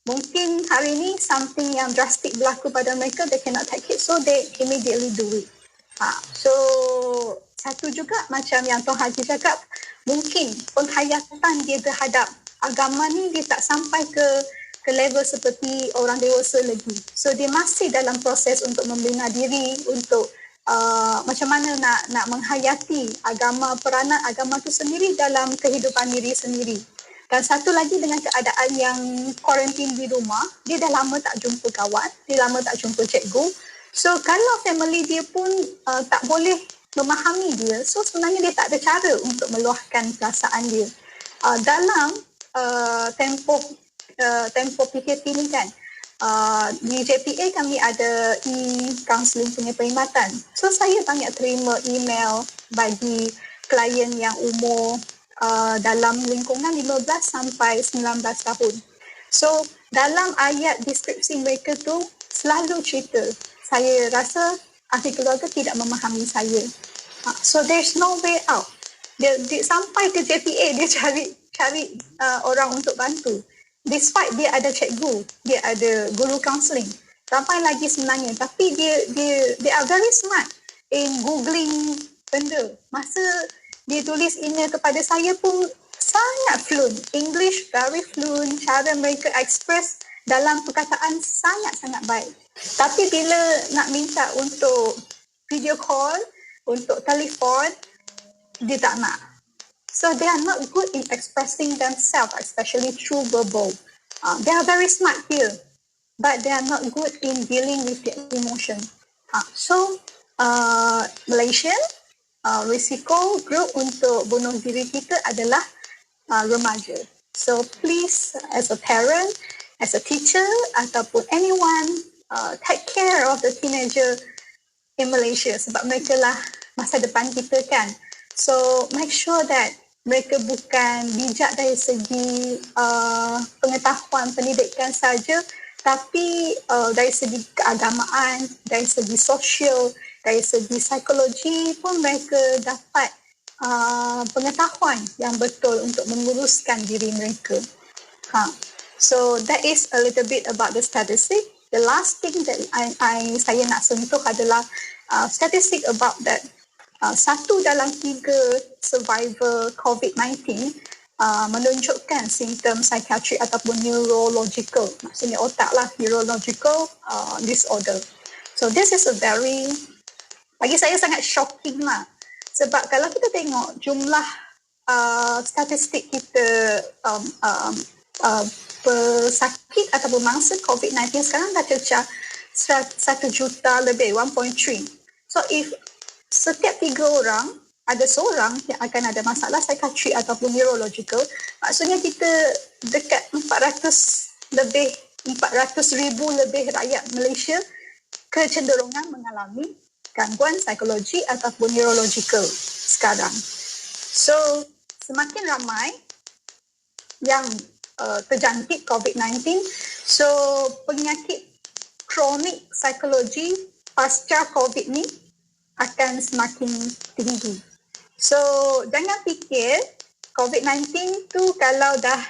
Mungkin hari ni something yang drastic berlaku pada mereka, they cannot take it, so they immediately do it. So satu juga macam yang Tuan Haji cakap, mungkin penghayatan dia terhadap agama ni dia tak sampai ke level seperti orang dewasa lagi. So dia masih dalam proses untuk membina diri, untuk macam mana nak menghayati agama, peranan agama tu sendiri dalam kehidupan diri sendiri. Dan satu lagi dengan keadaan yang kuarantin di rumah, dia dah lama tak jumpa kawan, dia lama tak jumpa cikgu. So kalau family dia pun tak boleh memahami dia, so sebenarnya dia tak ada cara untuk meluahkan perasaan dia. Dalam tempoh PKP ni kan, di JPA kami ada e-counselling punya perkhidmatan. So saya banyak terima email bagi klien yang umur dalam lingkungan 15 sampai 19 tahun. So dalam ayat deskripsi mereka tu selalu cerita, saya rasa ahli keluarga tidak memahami saya. So there's no way out. Dia sampai ke JPA dia cari orang untuk bantu. Despite dia ada cikgu, dia ada guru counselling, sampai lagi sebenarnya. Tapi they are very smart in googling benda. Masa dia tulis email kepada saya pun sangat fluent. English very fluent. Cara mereka express dalam perkataan sangat-sangat baik. Tapi bila nak minta untuk video call, untuk telefon, dia tak nak. So they are not good in expressing themselves, especially through verbal. They are very smart here, but they are not good in dealing with their emotion. So Malaysia, risiko group untuk bunuh diri kita adalah remaja. So please, as a parent, as a teacher, ataupun anyone, take care of the teenager in Malaysia sebab mereka lah masa depan kita kan. So make sure that mereka bukan bijak dari segi pengetahuan pendidikan saja, tapi dari segi keagamaan, dari segi sosial, dari segi psikologi pun mereka dapat pengetahuan yang betul untuk menguruskan diri mereka. So that is a little bit about the statistic. The last thing that saya nak sentuh adalah statistic about that. 1 dalam 3 survivor COVID-19 menunjukkan simptom psikiatrik ataupun neurological, maksudnya otak lah, neurological disorder. So this is a very, bagi saya sangat shocking lah. Sebab kalau kita tengok jumlah statistik kita pesakit ataupun mangsa COVID-19 sekarang dah cecah 1 juta lebih, 1.3. So if setiap 3 orang, ada seorang yang akan ada masalah psikiatrik ataupun neurological, maksudnya kita dekat 400,000 lebih rakyat Malaysia kecenderungan mengalami gangguan psikologi ataupun neurological sekarang. So, semakin ramai yang terjangkit COVID-19, so penyakit kronik psikologi pasca COVID ni akan semakin tinggi. So, jangan fikir COVID-19 tu kalau dah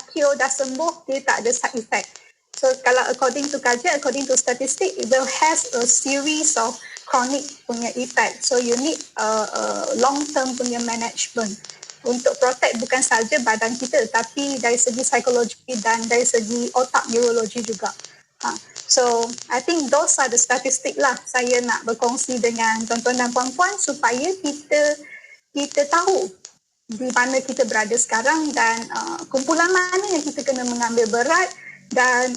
cure, dah sembuh, dia tak ada side effect. So, kalau according to kajian, according to statistic, it will has a series of chronic punya effect. So, you need long-term punya management untuk protect bukan saja badan kita, tapi dari segi psikologi dan dari segi otak, neurologi juga. So, I think those are the statistik lah saya nak berkongsi dengan tuan-tuan dan puan-puan supaya kita tahu di mana kita berada sekarang dan kumpulan mana yang kita kena mengambil berat dan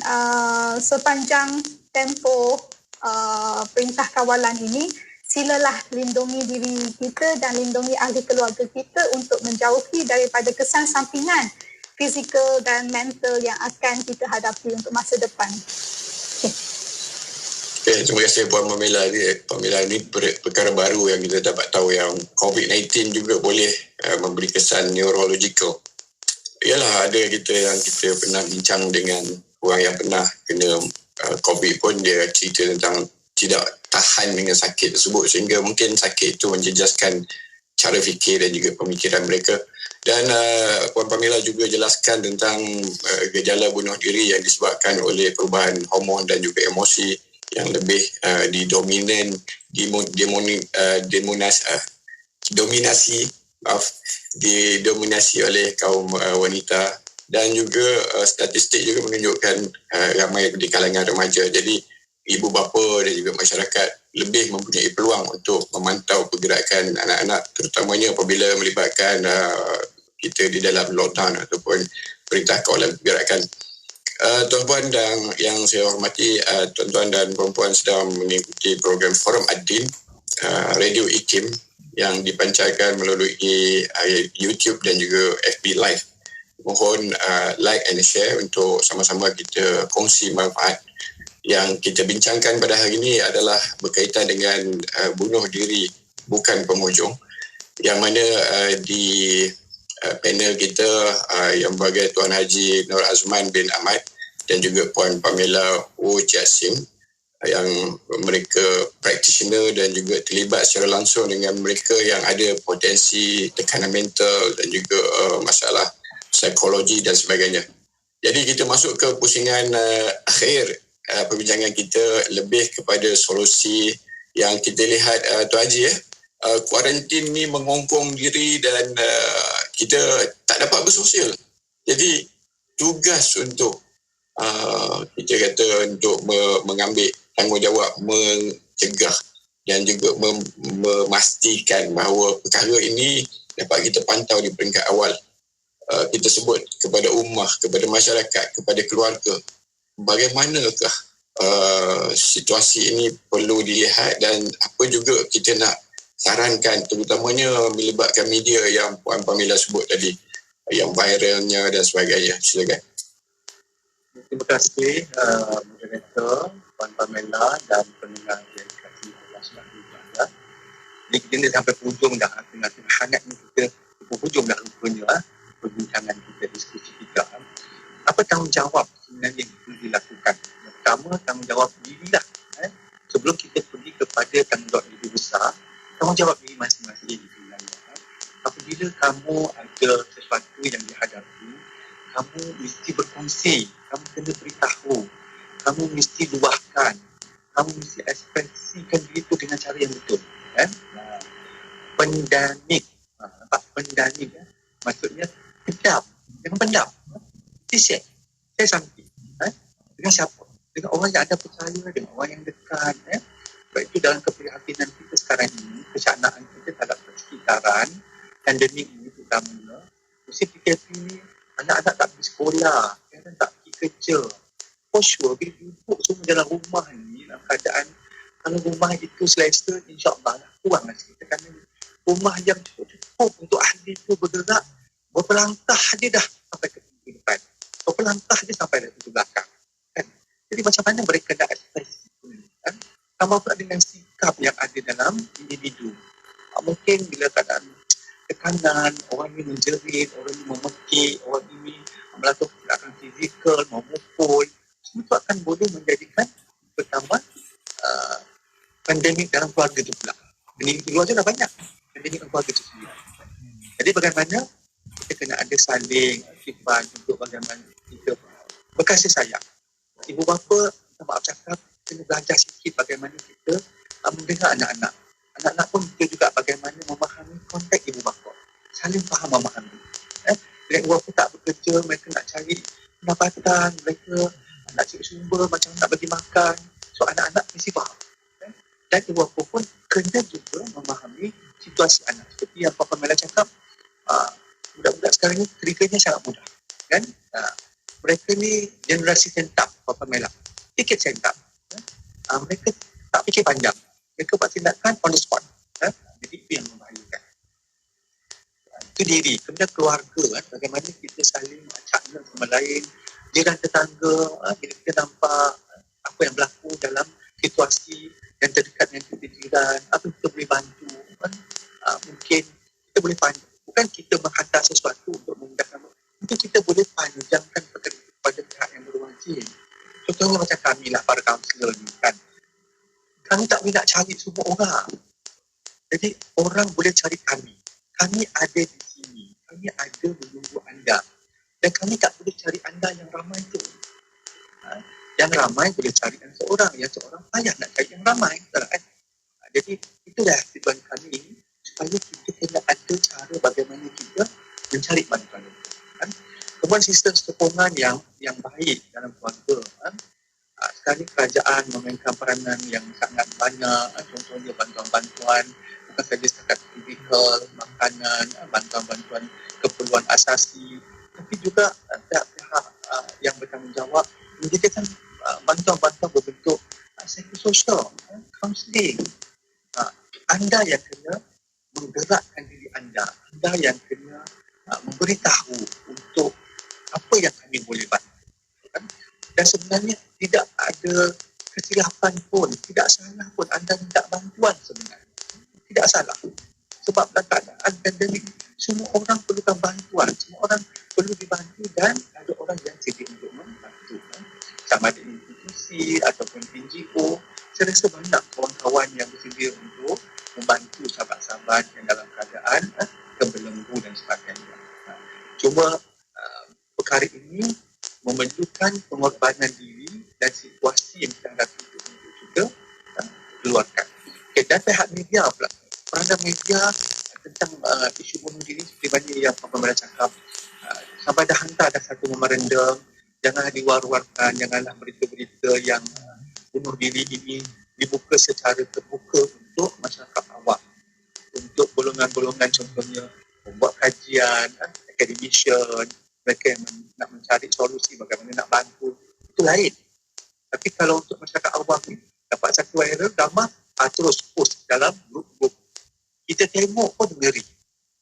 sepanjang tempoh perintah kawalan ini, silalah lindungi diri kita dan lindungi ahli keluarga kita untuk menjauhi daripada kesan sampingan fizikal dan mental yang akan kita hadapi untuk masa depan. Okay, terima kasih Puan Pamela. Pamela ni perkara baru yang kita dapat tahu yang COVID-19 juga boleh memberi kesan neurological. Yalah, ada kita pernah bincang dengan orang yang pernah kena COVID pun, dia cerita tentang tidak tahan dengan sakit tersebut sehingga mungkin sakit itu menjejaskan cara fikir dan juga pemikiran mereka. Dan Puan Pamela juga jelaskan tentang gejala bunuh diri yang disebabkan oleh perubahan hormon dan juga emosi yang lebih didominasi oleh kaum wanita, dan juga statistik juga menunjukkan ramai di kalangan remaja. Jadi ibu bapa dan juga masyarakat lebih mempunyai peluang untuk memantau pergerakan anak-anak, terutamanya apabila melibatkan kita di dalam lockdown ataupun perintah kawalan pergerakan. Tuan-puan dan yang saya hormati, tuan-tuan dan puan-puan sedang mengikuti program Forum Ad-Din Radio IKIM yang dipancarkan melalui YouTube dan juga FB Live. Mohon like and share untuk sama-sama kita kongsi manfaat. Yang kita bincangkan pada hari ini adalah berkaitan dengan bunuh diri bukan penghujung, yang mana di panel kita yang berbagai Tuan Haji Nur Azman bin Ahmad dan juga Puan Pamela Wu Jia Sim yang mereka practitioner dan juga terlibat secara langsung dengan mereka yang ada potensi tekanan mental dan juga masalah psikologi dan sebagainya. Jadi kita masuk ke pusingan akhir perbincangan kita, lebih kepada solusi yang kita lihat Tuan Haji kuarantin ni mengongkong diri dan kita tak dapat bersosial. Jadi tugas untuk kita kata untuk mengambil tanggungjawab mencegah dan juga memastikan bahawa perkara ini dapat kita pantau di peringkat awal. Kita sebut kepada ummah, kepada masyarakat, kepada keluarga, bagaimanakah situasi ini perlu dilihat dan apa juga kita nak sarankan, terutamanya melibatkan media yang Puan Pamela sebut tadi, yang viralnya dan sebagainya. Silakan. Terima kasih moderator Puan Pamela dan pendengar yang dikasihi Allah SWT. Jadi kita ni sampai hujung dah, tengah hangat ni kita hujung dah rupanya perbincangan kita, diskusi kita. Apa tanggungjawab sebenarnya yang perlu dilakukan? Yang pertama, tanggungjawab dirilah. Sebelum kita pergi kepada tanggungjawab lebih besar, tanggungjawab diri masing-masing sebenarnya. Apabila kamu ada sesuatu yang dihadapi, kamu mesti berkongsi, kamu kena beritahu, kamu mesti luahkan, kamu mesti ekspresikan diri itu dengan cara yang betul. Pendamik, pendamik, maksudnya pendam, jangan pendam. Share something. Dengan siapa? Dengan orang yang anda percaya, dengan orang yang dekat. Sebab itu dalam keprihatinan kita sekarang ini, kecanaan kita terhadap persekitaran, pandemik ini terutamanya, musim PKP ini, anak-anak tak pergi sekolah, parents tak pergi kerja. For sure, bila duduk semua dalam rumah ni, dalam keadaan, kalau rumah itu selesa, insyaAllah lah, kuranglah sikit. Kerana rumah yang cukup untuk ahli itu bergerak, berapa langkah saja dah sampai ke pintu depan. Berapa langkah saja sampai ke pintu belakang. Kan? Jadi macam mana mereka nak ekspresi kan? Sama pula dengan sikap yang ada dalam individu. Mungkin bila keadaan tekanan, orang ini menjerit, orang ini memekik, orang ini melakukan tindakan fizikal, memukul, semua itu akan boleh menjadikan pertama pandemik dalam keluarga itu pula. Pandemik di luar tu dah banyak. Pandemik dalam keluarga itu sendiri. Jadi bagaimana kita kena ada saling sifat untuk bagaimana kita berkasih sayang. Ibu bapa, maaf cakap, kena belajar sikit bagaimana kita mendengar anak-anak. Anak-anak pun kita juga bagaimana memahami konteks ibu bapa. Saling faham memahami. Bila ibu bapa tak bekerja, mereka nak cari pendapatan, mereka nak cari sumber macam nak bagi makan. So anak-anak mesti faham. Dan ibu bapa pun kena juga memahami situasi anak. Seperti yang Papa Mela cakap, budak-budak sekarang ni triggernya sangat mudah. Kan? Mereka ni generasi sentap, Papa Mela. Fikir sentap. Mereka tak fikir panjang. Mereka buat tindakan on the spot. Jadi itu yang membahayakan. Itu diri. Kemudian keluarga. Bagaimana kita saling acaknya sama lain. Jiran tetangga. Bila kita nampak apa yang berlaku dalam situasi yang terdekat dengan kita jiran. Apa kita boleh bantu. Mungkin kita boleh pandu. Bukan kita menghantar sesuatu untuk memudahkan. Mungkin kita boleh panjangkan perkara itu kepada pihak yang berwajib. Contohnya macam kami lah, para kaunselor ni kan. Kami tak boleh nak cari semua orang. Jadi orang boleh cari kami. Kami ada di sini. Kami ada menunggu anda. Dan kami tak boleh cari anda yang ramai tu. Yang ramai boleh cari yang seorang. Yang seorang payah nak cari yang ramai. Kan? Jadi itulah tujuan kami. Supaya kita kena ada cara bagaimana kita mencari bantuan. Kan? Kemudian sistem sokongan yang baik dalam keluarga. Kan? Sekarang kerajaan memainkan peranan yang sangat banyak. Contohnya bantuan-bantuan bukan sahaja setakat fizikal, makanan, bantuan-bantuan keperluan asasi, tapi juga pihak yang bertanggungjawab menyediakan bantuan-bantuan berbentuk psikososial, counselling. Anda yang kena menggerakkan diri anda yang kena memberitahu untuk apa yang kami boleh bantu. Dan sebenarnya tidak ada kesilapan pun, tidak salah pun anda minta bantuan sebenarnya. Tidak salah. Sebab dalam keadaan pandemik, semua orang perlukan bantuan. Semua orang perlu dibantu dan ada orang yang sedia untuk membantu. Sama ada institusi ataupun NGO. saya rasa banyak kawan-kawan yang bersedia untuk membantu sahabat-sahabat yang dalam keadaan terbelenggu dan sebagainya. Cuma perkara ini memerlukan pengorbanan diri dan situasi yang kita hadapi untuk kita keluarkan. Okay, dan pihak media pula. Peranan media tentang isu bunuh diri seperti mana yang Pak Pembelah cakap, sampai dah hantar dah satu memorandum, janganlah diwar-warkan, janganlah berita-berita yang bunuh diri ini dibuka secara terbuka untuk masyarakat awam, untuk golongan-golongan contohnya membuat kajian, academician, mereka yang nak mencari solusi bagaimana nak bantu, itu lain. Tapi kalau untuk masyarakat awam ni, dapat satu viral gambar, terus post dalam grup-grup. Kita tengok pun ngeri.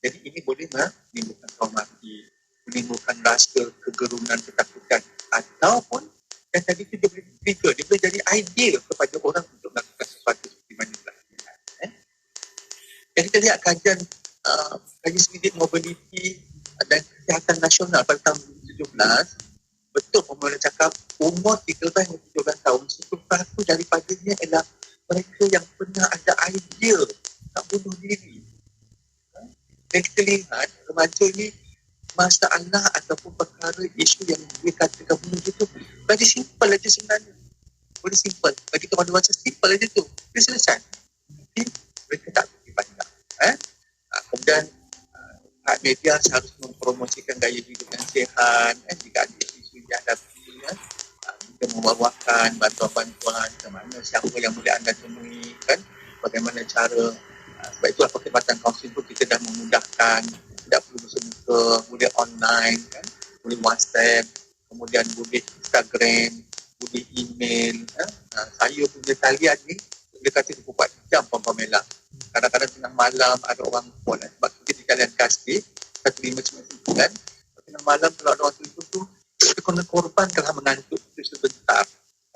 Jadi ini boleh menimbulkan traumati, menimbulkan rasa kegerungan, ketakutan. Ataupun yang tadi itu dia boleh trigger, dia boleh jadi ideal kepada orang untuk melakukan sesuatu seperti mana pelaksanaan. Jadi kita lihat kajian sedikit mobility dan kesihatan nasional pada tahun 2017, betul Pemerintah cakap umur 13 dan 17 tahun 10% daripadanya ialah mereka yang pernah ada idea nak bunuh diri. Dan kita lihat remaja ni masalah ataupun perkara isu yang dia katakan bunuh diri tu bagi simple aja sebenarnya. Boleh simple. Bagi kepada masa simple aja tu. Dia selesai. Tapi mereka tak pergi panjang. Kemudian hak media seharusnya mempromosikan gaya hidup yang sihat. Jika ada isu yang dihadapi, kita membawakan bantuan-bantuan ke mana, siapa yang boleh anda temui, kan? Bagaimana cara. Sebab itulah perkhidmatan kaunseling pun kita dah memudahkan, tidak perlu bersemuka, boleh online, kan? Boleh WhatsApp, kemudian boleh Instagram, boleh email. Saya punya talian ni dia kata 24 jam Pamela. Kadang-kadang tengah malam ada orang phone, sebab kita di talian kasih 1599, tengah malam kalau ada orang telefon tu, kita kena korbankanlah mengantuk itu sebentar,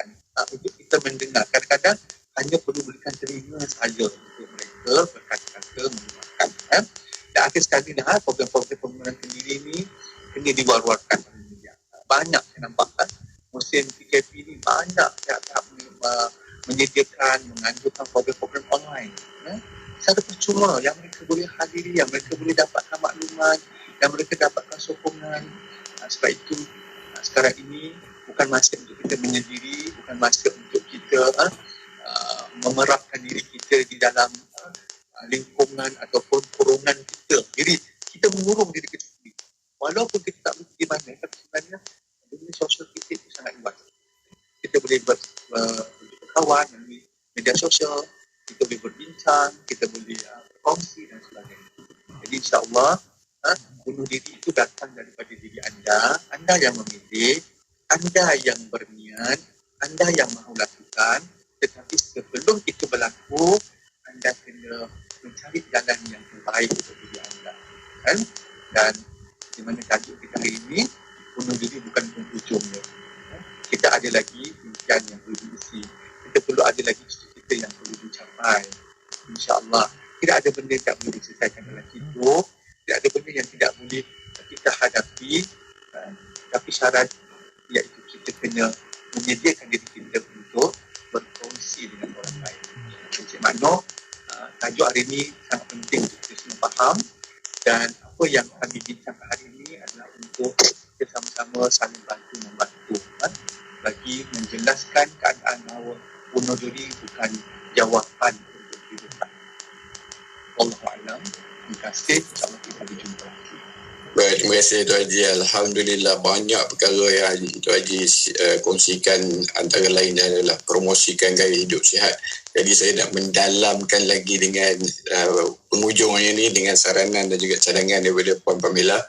kan? Untuk kita mendengar. Kadang-kadang hanya perlu berikan telinga saja untuk mereka berkata-kata mendengarkan. Dan akhir sekali program-program pemenangan diri ni kena diwar-warkan. Banyak saya nampak musim PKP ni banyak pihak-pihak menyediakan, menganjurkan program-program online. Secara percuma yang mereka boleh hadiri, yang mereka boleh dapatkan maklumat, yang mereka dapatkan sokongan. Sebab itu sekarang ini bukan masa untuk kita menyendiri, bukan masa untuk kita memerapkan diri kita di dalam lingkungan ataupun kurungan kita. Jadi kita mengurung diri kita sendiri. Walaupun kita tak berhenti mana, tapi sebenarnya dunia sosial kita itu sangat luas. Kita boleh berkawan melalui media sosial, kita boleh berbincang, kita boleh berkongsi dan sebagainya. Jadi insya-Allah bunuh diri itu datang daripada diri anda yang memilih, anda yang berniat, anda yang mahu lakukan. Tetapi sebelum itu berlaku, anda kena mencari jalan yang terbaik untuk diri anda. Kan? Dan di mana tajuk kita hari ini, bunuh diri bukan ujungnya. Kita ada lagi impian yang perlu diisi. Kita perlu ada lagi cita-cita yang perlu dicapai. InsyaAllah, tidak ada benda yang tak boleh diselesaikan dalam hidup. Tidak ada benda yang tidak boleh kita hadapi. Tapi syarat iaitu kita kena menyediakan diri kita untuk berkongsi dengan orang lain. Encik Mano, tajuk hari ini sangat penting untuk kita semua faham, dan apa yang kami bincangkan hari ini adalah untuk kita sama-sama saling bantu-membantu bagi menjelaskan keadaan bahawa bunuh diri bukan jawapan untuk kehidupan. Wallahualam. Terima kasih. InsyaAllah kita berjumpa lagi. Baik, terima kasih Tuan Haji. Alhamdulillah banyak perkara yang Tuan Haji kongsikan, antara lain adalah promosikan gaya hidup sihat. Jadi saya nak mendalamkan lagi dengan penghujung yang ini dengan saranan dan juga cadangan daripada Puan Pamela.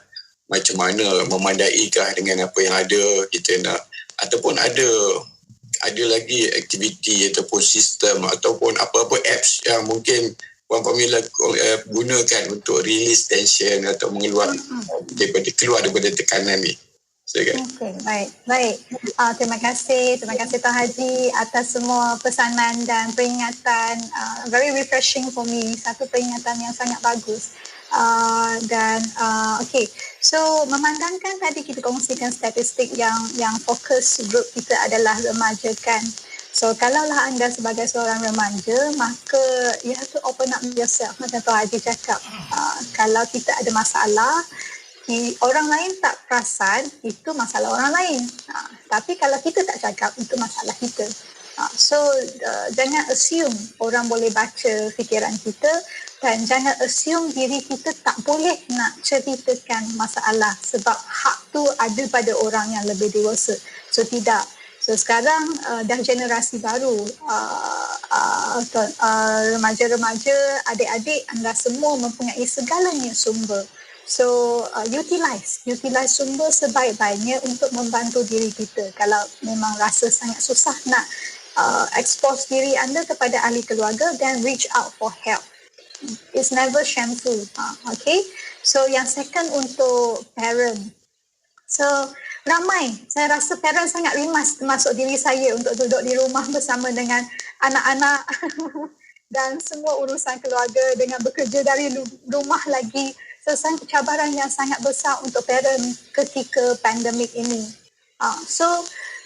Macam mana memandaikah dengan apa yang ada, kita nak ataupun ada lagi aktiviti ataupun sistem ataupun apa-apa apps yang mungkin Puan Pamela gunakan untuk release tension atau keluar daripada tekanan ni. Okay, baik. Terima kasih Tuan Haji atas semua pesanan dan peringatan. Very refreshing for me. Satu peringatan yang sangat bagus. Okay, so memandangkan tadi kita kongsikan statistik yang fokus group kita adalah remaja kan. So kalaulah anda sebagai seorang remaja, maka you have to open up yourself. Macam Tuan Haji cakap, kalau kita ada masalah, orang lain tak perasan, itu masalah orang lain. Tapi kalau kita tak cakap, itu masalah kita. So jangan assume orang boleh baca fikiran kita, dan jangan assume diri kita tak boleh nak ceritakan masalah sebab hak tu ada pada orang yang lebih dewasa. So tidak. So sekarang dah generasi baru, remaja-remaja, adik-adik, anda semua mempunyai segalanya sumber. So utilize sumber sebaik-baiknya untuk membantu diri kita. Kalau memang rasa sangat susah nak expose diri anda kepada ahli keluarga, then reach out for help. It's never shameful. Okay. So yang second untuk parent. So ramai, saya rasa parent sangat rimas, termasuk diri saya, untuk duduk di rumah bersama dengan anak-anak dan semua urusan keluarga dengan bekerja dari rumah lagi. So cabaran yang sangat besar untuk parent ketika pandemik ini. So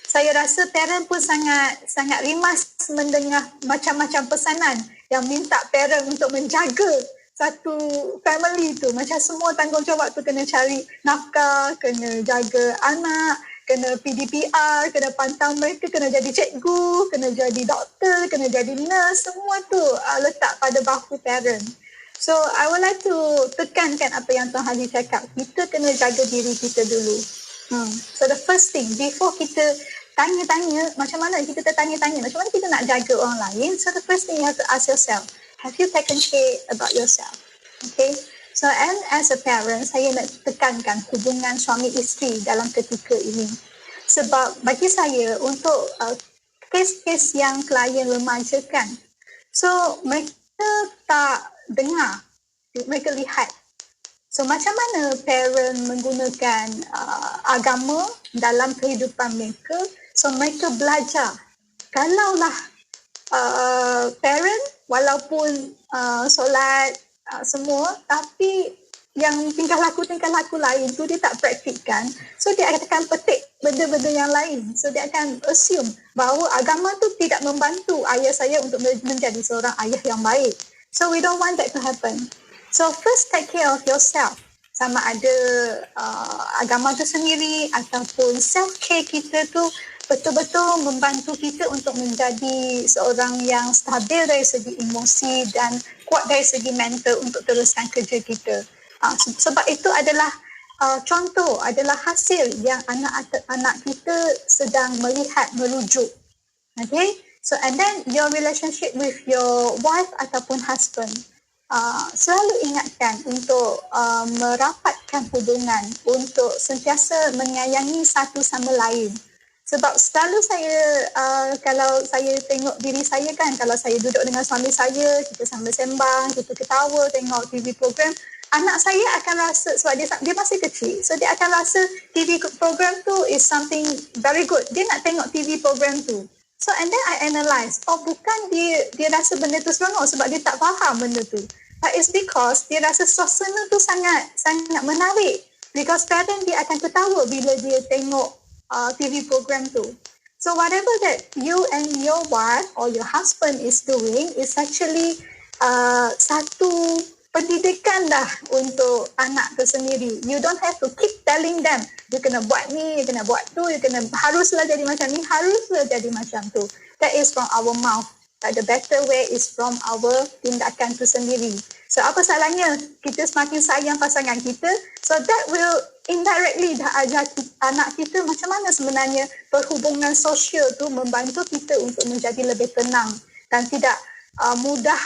saya rasa parent pun sangat rimas mendengar macam-macam pesanan yang minta parent untuk menjaga satu family tu. Macam semua tanggungjawab tu kena cari nafkah, kena jaga anak, kena PDPR, kena pantau mereka, kena jadi cikgu, kena jadi doktor, kena jadi nurse. Semua tu letak pada bahu parent. So I would like to tekankan apa yang Tuan Haji cakap. Kita kena jaga diri kita dulu. So the first thing, before kita tanya-tanya, macam mana kita tertanya-tanya, macam mana kita nak jaga orang lain. So the first thing you have to ask yourself, have you taken care about yourself? Okay. So and as a parent, saya nak tekankan hubungan suami isteri dalam ketika ini. Sebab bagi saya, untuk kes-kes yang klien remajakan, so mereka tak dengar, mereka lihat. So macam mana parent menggunakan agama dalam kehidupan mereka. So mereka belajar. Kalaulah parent walaupun solat semua, tapi yang tingkah laku lain tu dia tak praktikkan. So dia akan petik benda-benda yang lain. So dia akan assume bahawa agama tu tidak membantu ayah saya untuk menjadi seorang ayah yang baik. So we don't want that to happen. So first take care of yourself. Sama ada agama tu sendiri ataupun self-care kita tu betul-betul membantu kita untuk menjadi seorang yang stabil dari segi emosi dan kuat dari segi mental untuk teruskan kerja kita. Sebab itu adalah contoh, adalah hasil yang anak-anak kita sedang melihat, merujuk. Okay? So and then your relationship with your wife ataupun husband. Selalu ingatkan untuk merapatkan hubungan, untuk sentiasa menyayangi satu sama lain. Sebab selalu saya, kalau saya tengok diri saya kan, kalau saya duduk dengan suami saya, kita sambil sembang, kita ketawa, tengok TV program, anak saya akan rasa, sebab dia masih kecil, so dia akan rasa TV program tu is something very good. Dia nak tengok TV program tu. So and then I analyse, bukan dia rasa benda tu seronok sebab dia tak faham benda tu. But it's because dia rasa suasana tu sangat menarik. Because parent dia akan ketawa bila dia tengok TV program tu. So whatever that you and your wife or your husband is doing is actually satu pendidikan dah untuk anak tu sendiri. You don't have to keep telling them, you kena buat ni, you kena buat tu, you kena haruslah jadi macam ni, haruslah jadi macam tu. That is from our mouth. But the better way is from our tindakan tu sendiri. So apa salahnya kita semakin sayang pasangan kita, so that will indirectly dah ajar anak kita macam mana sebenarnya perhubungan sosial tu membantu kita untuk menjadi lebih tenang dan tidak mudah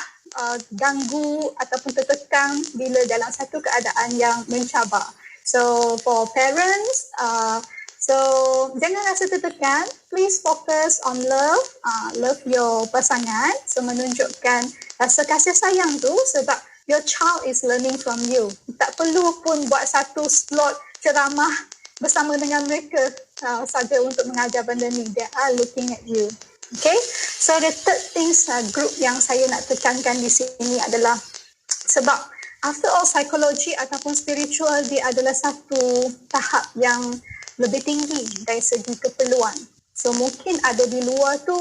ganggu ataupun tertekan bila dalam satu keadaan yang mencabar. So for parents, so jangan rasa tertekan, please focus on love, love your pasangan. So menunjukkan rasa kasih sayang tu sebab your child is learning from you. Tak perlu pun buat satu slot ceramah bersama dengan mereka saja untuk mengajar benda ni. They are looking at you. Okay, so the third things group yang saya nak tekankan di sini adalah sebab after all psikologi ataupun spiritual dia adalah satu tahap yang lebih tinggi dari segi keperluan. So mungkin ada di luar tu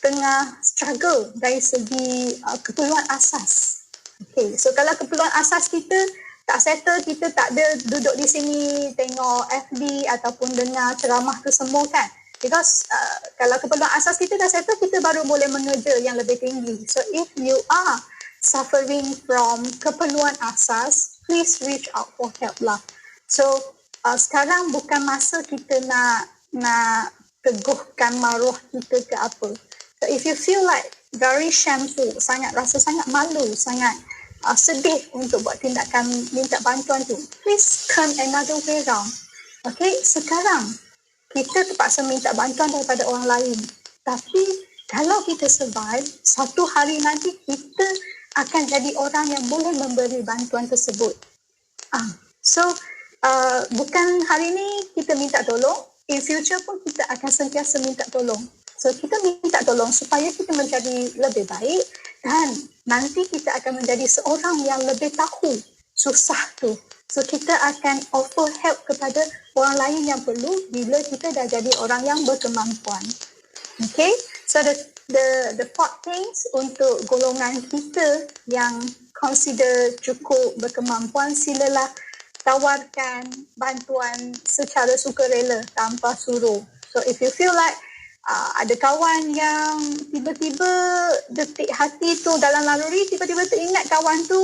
tengah struggle dari segi keperluan asas. Okay, so kalau keperluan asas kita tak settle, kita tak ada duduk di sini tengok FB ataupun dengar ceramah tu semua kan. Because kalau keperluan asas kita dah settle, kita baru boleh mengeja yang lebih tinggi. So if you are suffering from keperluan asas, please reach out for help lah. So sekarang bukan masa kita nak teguhkan maruah kita ke apa. So if you feel like very shameful, rasa sangat malu, sangat sedih untuk buat tindakan minta bantuan tu, please turn another way round. Okay, sekarang kita terpaksa minta bantuan daripada orang lain. Tapi kalau kita survive, satu hari nanti kita akan jadi orang yang boleh memberi bantuan tersebut. So bukan hari ni kita minta tolong, in future pun kita akan sentiasa minta tolong. So kita minta tolong supaya kita menjadi lebih baik dan nanti kita akan menjadi seorang yang lebih tahu susah tu. So kita akan offer help kepada orang lain yang perlu bila kita dah jadi orang yang berkemampuan. Okay, so the 4 things untuk golongan kita yang consider cukup berkemampuan, silalah tawarkan bantuan secara sukarela tanpa suruh. So if you feel like ada kawan yang tiba-tiba detik hati tu dalam laluri, tiba-tiba teringat kawan tu,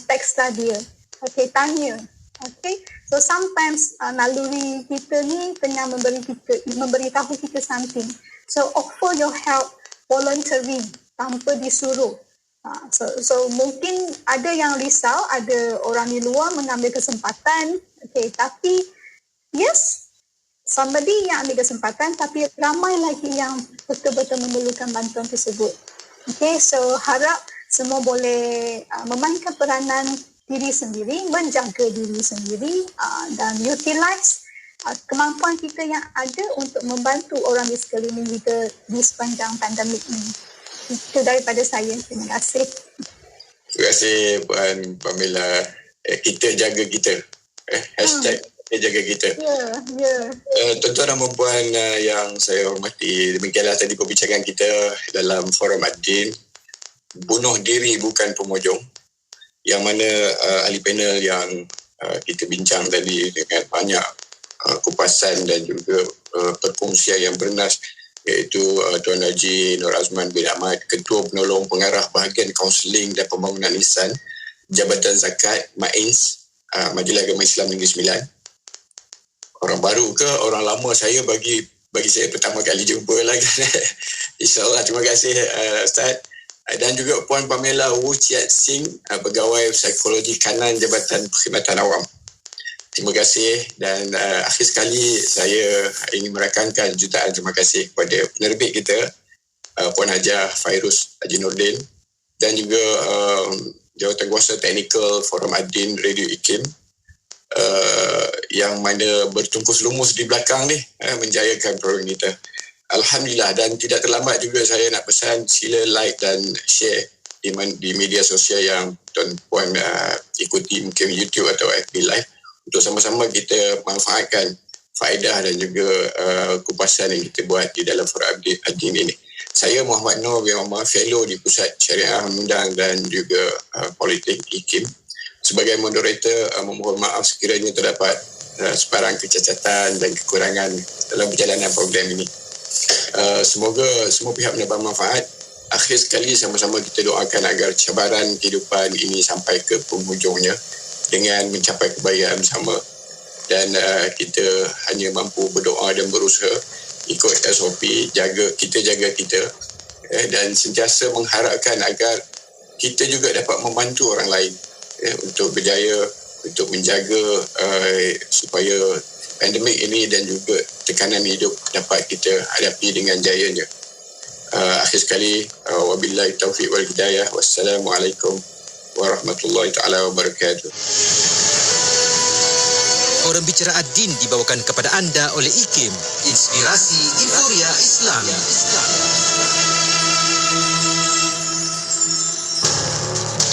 textlah dia. Okay, tanya. Okay, so sometimes naluri kita ni tengah memberitahu kita something. So offer your help voluntary, tanpa disuruh. So mungkin ada yang risau, ada orang di luar mengambil kesempatan. Okay, tapi yes, somebody yang ambil kesempatan, tapi ramai lagi yang betul-betul memerlukan bantuan tersebut. Okay, so harap semua boleh memainkan peranan diri sendiri, menjaga diri sendiri dan utilize kemampuan kita yang ada untuk membantu orang di sekeliling kita di sepanjang pandemik ini. Itu daripada saya. Terima kasih. Terima kasih Puan Pamela. Kita jaga kita. Hashtag kita jaga kita. Tuan-tuan dan puan yang saya hormati, demikianlah tadi perbincangan kita dalam forum Ad-Din. Bunuh diri bukan pemujung. Yang mana ahli panel yang kita bincang tadi dengan banyak kupasan dan juga perkongsian yang bernas, iaitu Tuan Haji Nur Azman bin Ahmad, Ketua Penolong Pengarah Bahagian Kaunseling dan Pembangunan Lisan Jabatan Zakat MAINS, Majlis Agama Islam Negeri Sembilan. Orang baru ke orang lama, saya bagi saya pertama kali jumpa lah kan. InsyaAllah, terima kasih Ustaz. Dan juga Puan Pamela Wu Chiat Sing, Pegawai Psikologi Kanan Jabatan Perkhidmatan Awam. Terima kasih dan akhir sekali saya ingin merakamkan jutaan terima kasih kepada penerbit kita Puan Hajah Fairuz Haji Nordin dan juga Jawatankuasa Teknikal Forum Ad-Din Radio IKIM yang mana bertungkus lumus di belakang ni menjayakan program kita. Alhamdulillah, dan tidak terlambat juga saya nak pesan sila like dan share di media sosial yang tuan-puan ikuti, mungkin YouTube atau FB Live, untuk sama-sama kita manfaatkan faedah dan juga kupasan yang kita buat di dalam forum Ad-Din ini. Saya Muhammad Noor bin Omar, fellow di Pusat Syariah Undang dan juga Politik IKIM. Sebagai moderator, memohon maaf sekiranya terdapat sebarang kecacatan dan kekurangan dalam perjalanan program ini. Semoga semua pihak mendapat manfaat. Akhir sekali sama-sama kita doakan agar cabaran kehidupan ini sampai ke penghujungnya dengan mencapai kebaikan bersama, dan kita hanya mampu berdoa dan berusaha ikut SOP, jaga kita dan sentiasa mengharapkan agar kita juga dapat membantu orang lain untuk berjaya, untuk menjaga supaya pandemik ini dan juga tekanan hidup dapat kita hadapi dengan jayanya. Akhir sekali, wabillahi taufiq wal hidayah. Wassalamualaikum warahmatullahi taala wabarakatuh. Forum Bicara Ad-Din dibawakan kepada anda oleh IKIM, Inspirasi Euforia Islam.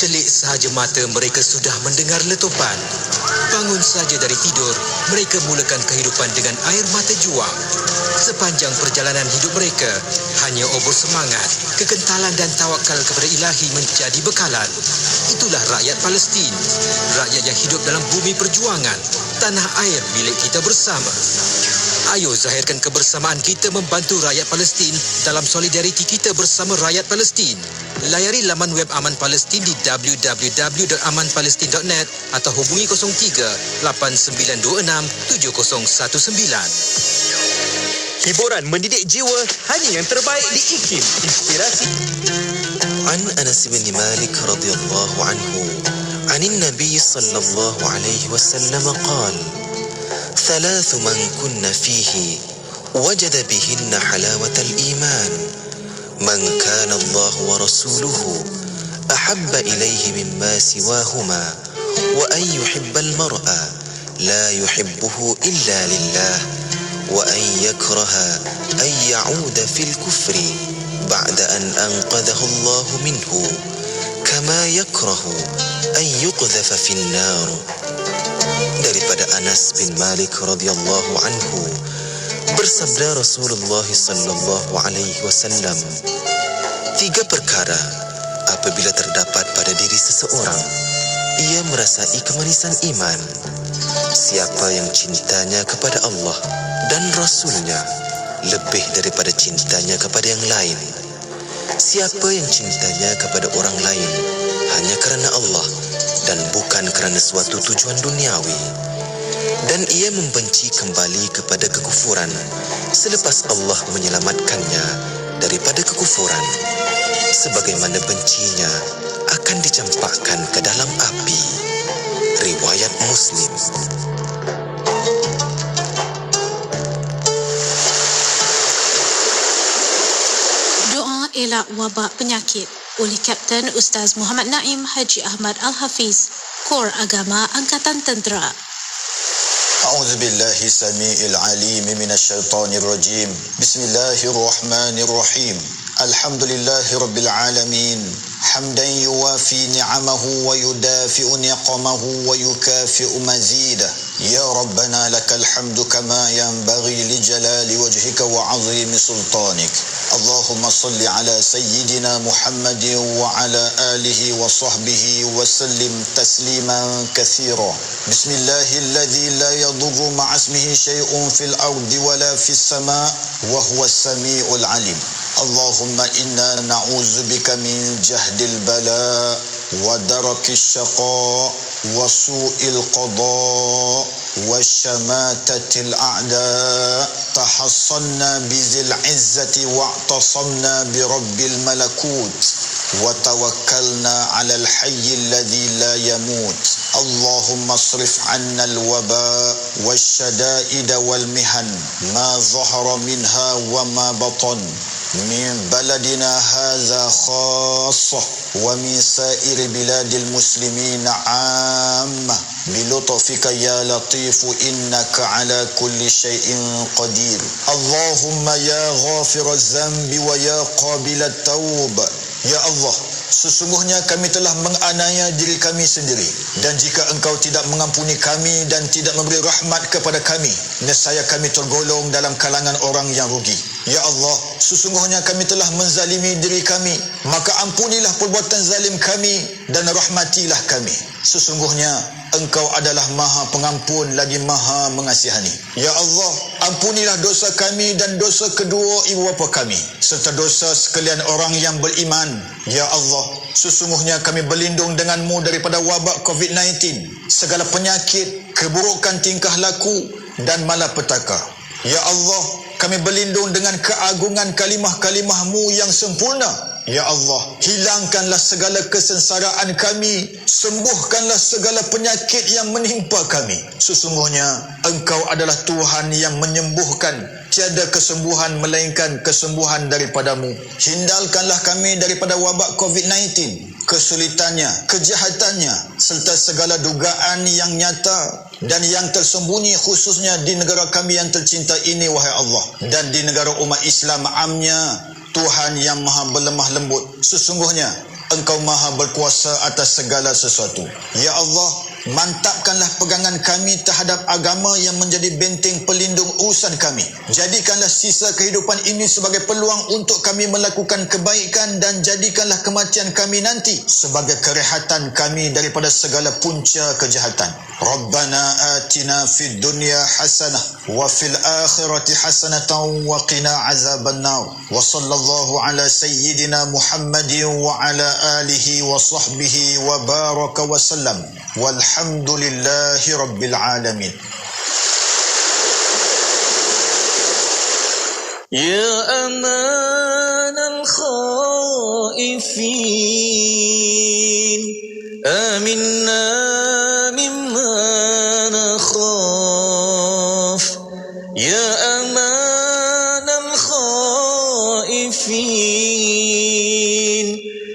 Celik sahaja mata mereka sudah mendengar letupan. Bangun saja dari tidur, mereka mulakan kehidupan dengan air mata juang. Sepanjang perjalanan hidup mereka, hanya obor semangat, kekentalan dan tawakal kepada Ilahi menjadi bekalan. Itulah rakyat Palestin, rakyat yang hidup dalam bumi perjuangan, tanah air milik kita bersama. Ayo zahirkan kebersamaan kita membantu rakyat Palestin dalam solidariti kita bersama rakyat Palestin. Layari laman web Aman Palestin di www.amanpalestin.net atau hubungi 03 8926 7019. Hiburan mendidik jiwa hanya yang terbaik di IKIM. Inspirasi. عن أنس بن مالك رضي الله عنه عن النبي صلى الله عليه وسلم قال: ثلاث من كن فيه وجد بهن حلاوة الإيمان: من كان الله ورسوله أحب إليه مما سواهما، وأن يحب المرء لا يحبه إلا لله، وأن يكره أن يعود في الكفر بعد أن أنقذه الله منه، كما يكره أن يقذف في النار. Daripada Anas bin Malik radhiyallahu anhu, bersabda Rasulullah sallallahu alaihi wasallam, 3 perkara apabila terdapat pada diri seseorang, ia merasai kemanisan iman. Siapa yang cintanya kepada Allah dan Rasulnya lebih daripada cintanya kepada yang lain. Siapa yang cintanya kepada orang lain hanya kerana Allah dan bukan kerana suatu tujuan duniawi, dan ia membenci kembali kepada kekufuran selepas Allah menyelamatkannya daripada kekufuran, sebagaimana bencinya akan dicampakkan ke dalam api. Riwayat Muslim. Elak wabak penyakit oleh Kapten Ustaz Muhammad Naim Haji Ahmad Al-Hafiz, Kor Agama Angkatan Tentera. A'udzu billahi samiil alim minasy syaithanir rajim. Bismillahirrahmanirrahim. Alhamdulillahi rabbil alamin. Hamdan yuwafi ni'amahu wa yudafi'u niqamahu wa yukafi'u mazidah. Ya Rabbana lakal hamdu kama yanbaghi li jalali wajhika wa 'azimi sultanik. Allahumma salli ala sayyidina Muhammadin wa ala alihi wa sahbihi wa sallim tasliman katsira. Bismillahilladzi la yadurru ma'a ismihi syai'un fil ardi wa la fis sama' wa huwas sami'ul 'alim. Allahumma inna na'udzubika min jahdil bala wa darakis syaqa wa su'il qada wa syamatatil a'da. Tahassanna bizil izzati wa'tasamna bi rabbil malakut wa tawakkalna 'alal hayyil ladzi la yamut. Allahumma asrif 'anna al-waba wasyada'ida wal mihan ma zahara minha wa ma batan min baladina hadza khassah wa min sa'iri biladil muslimin 'ammah bi lutfika ya latifu innaka 'ala kulli syai'in qadir. Allahumma ya ghafiraz zambi wa ya qabilat taub. Ya Allah, sesungguhnya kami telah menganiaya diri kami sendiri, dan jika Engkau tidak mengampuni kami dan tidak memberi rahmat kepada kami, nescaya kami tergolong dalam kalangan orang yang rugi. Ya Allah, sesungguhnya kami telah menzalimi diri kami, maka ampunilah perbuatan zalim kami dan rahmatilah kami. Sesungguhnya Engkau adalah Maha Pengampun lagi Maha Mengasihani. Ya Allah, ampunilah dosa kami dan dosa kedua ibu bapa kami, serta dosa sekalian orang yang beriman. Ya Allah, sesungguhnya kami berlindung denganmu daripada wabak COVID-19, segala penyakit, keburukan tingkah laku dan malapetaka. Ya Allah, kami berlindung dengan keagungan kalimah-kalimah-Mu yang sempurna. Ya Allah, hilangkanlah segala kesengsaraan kami, sembuhkanlah segala penyakit yang menimpa kami. Sesungguhnya Engkau adalah Tuhan yang menyembuhkan, tiada kesembuhan melainkan kesembuhan daripadamu. Hindalkanlah kami daripada wabak COVID-19, kesulitannya, kejahatannya, serta segala dugaan yang nyata dan yang tersembunyi, khususnya di negara kami yang tercinta ini, wahai Allah, dan di negara umat Islam amnya. Tuhan yang maha berlemah lembut, sesungguhnya Engkau maha berkuasa atas segala sesuatu. Ya Allah, mantapkanlah pegangan kami terhadap agama yang menjadi benteng pelindung urusan kami. Jadikanlah sisa kehidupan ini sebagai peluang untuk kami melakukan kebaikan dan jadikanlah kematian kami nanti sebagai kerehatan kami daripada segala punca kejahatan. Rabbana atina fid dunya hasanah wa fil akhirati hasanatan wa qina azabannar. Wa sallallahu ala sayyidina Muhammadin wa ala alihi wa sahbihi wa baraka wa sallam. Walhamdulillahi rabbil alamin. Ya aman al-khaifin, aminna mimma nakhaf. Ya aman al-khaifin,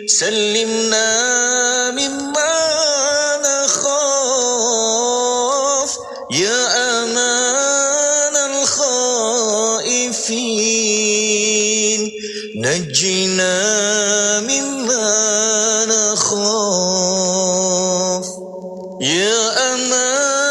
sallimna mimma nakhaf. Ya aman al-khaifin, najjina mimma nakhaf. Ya aman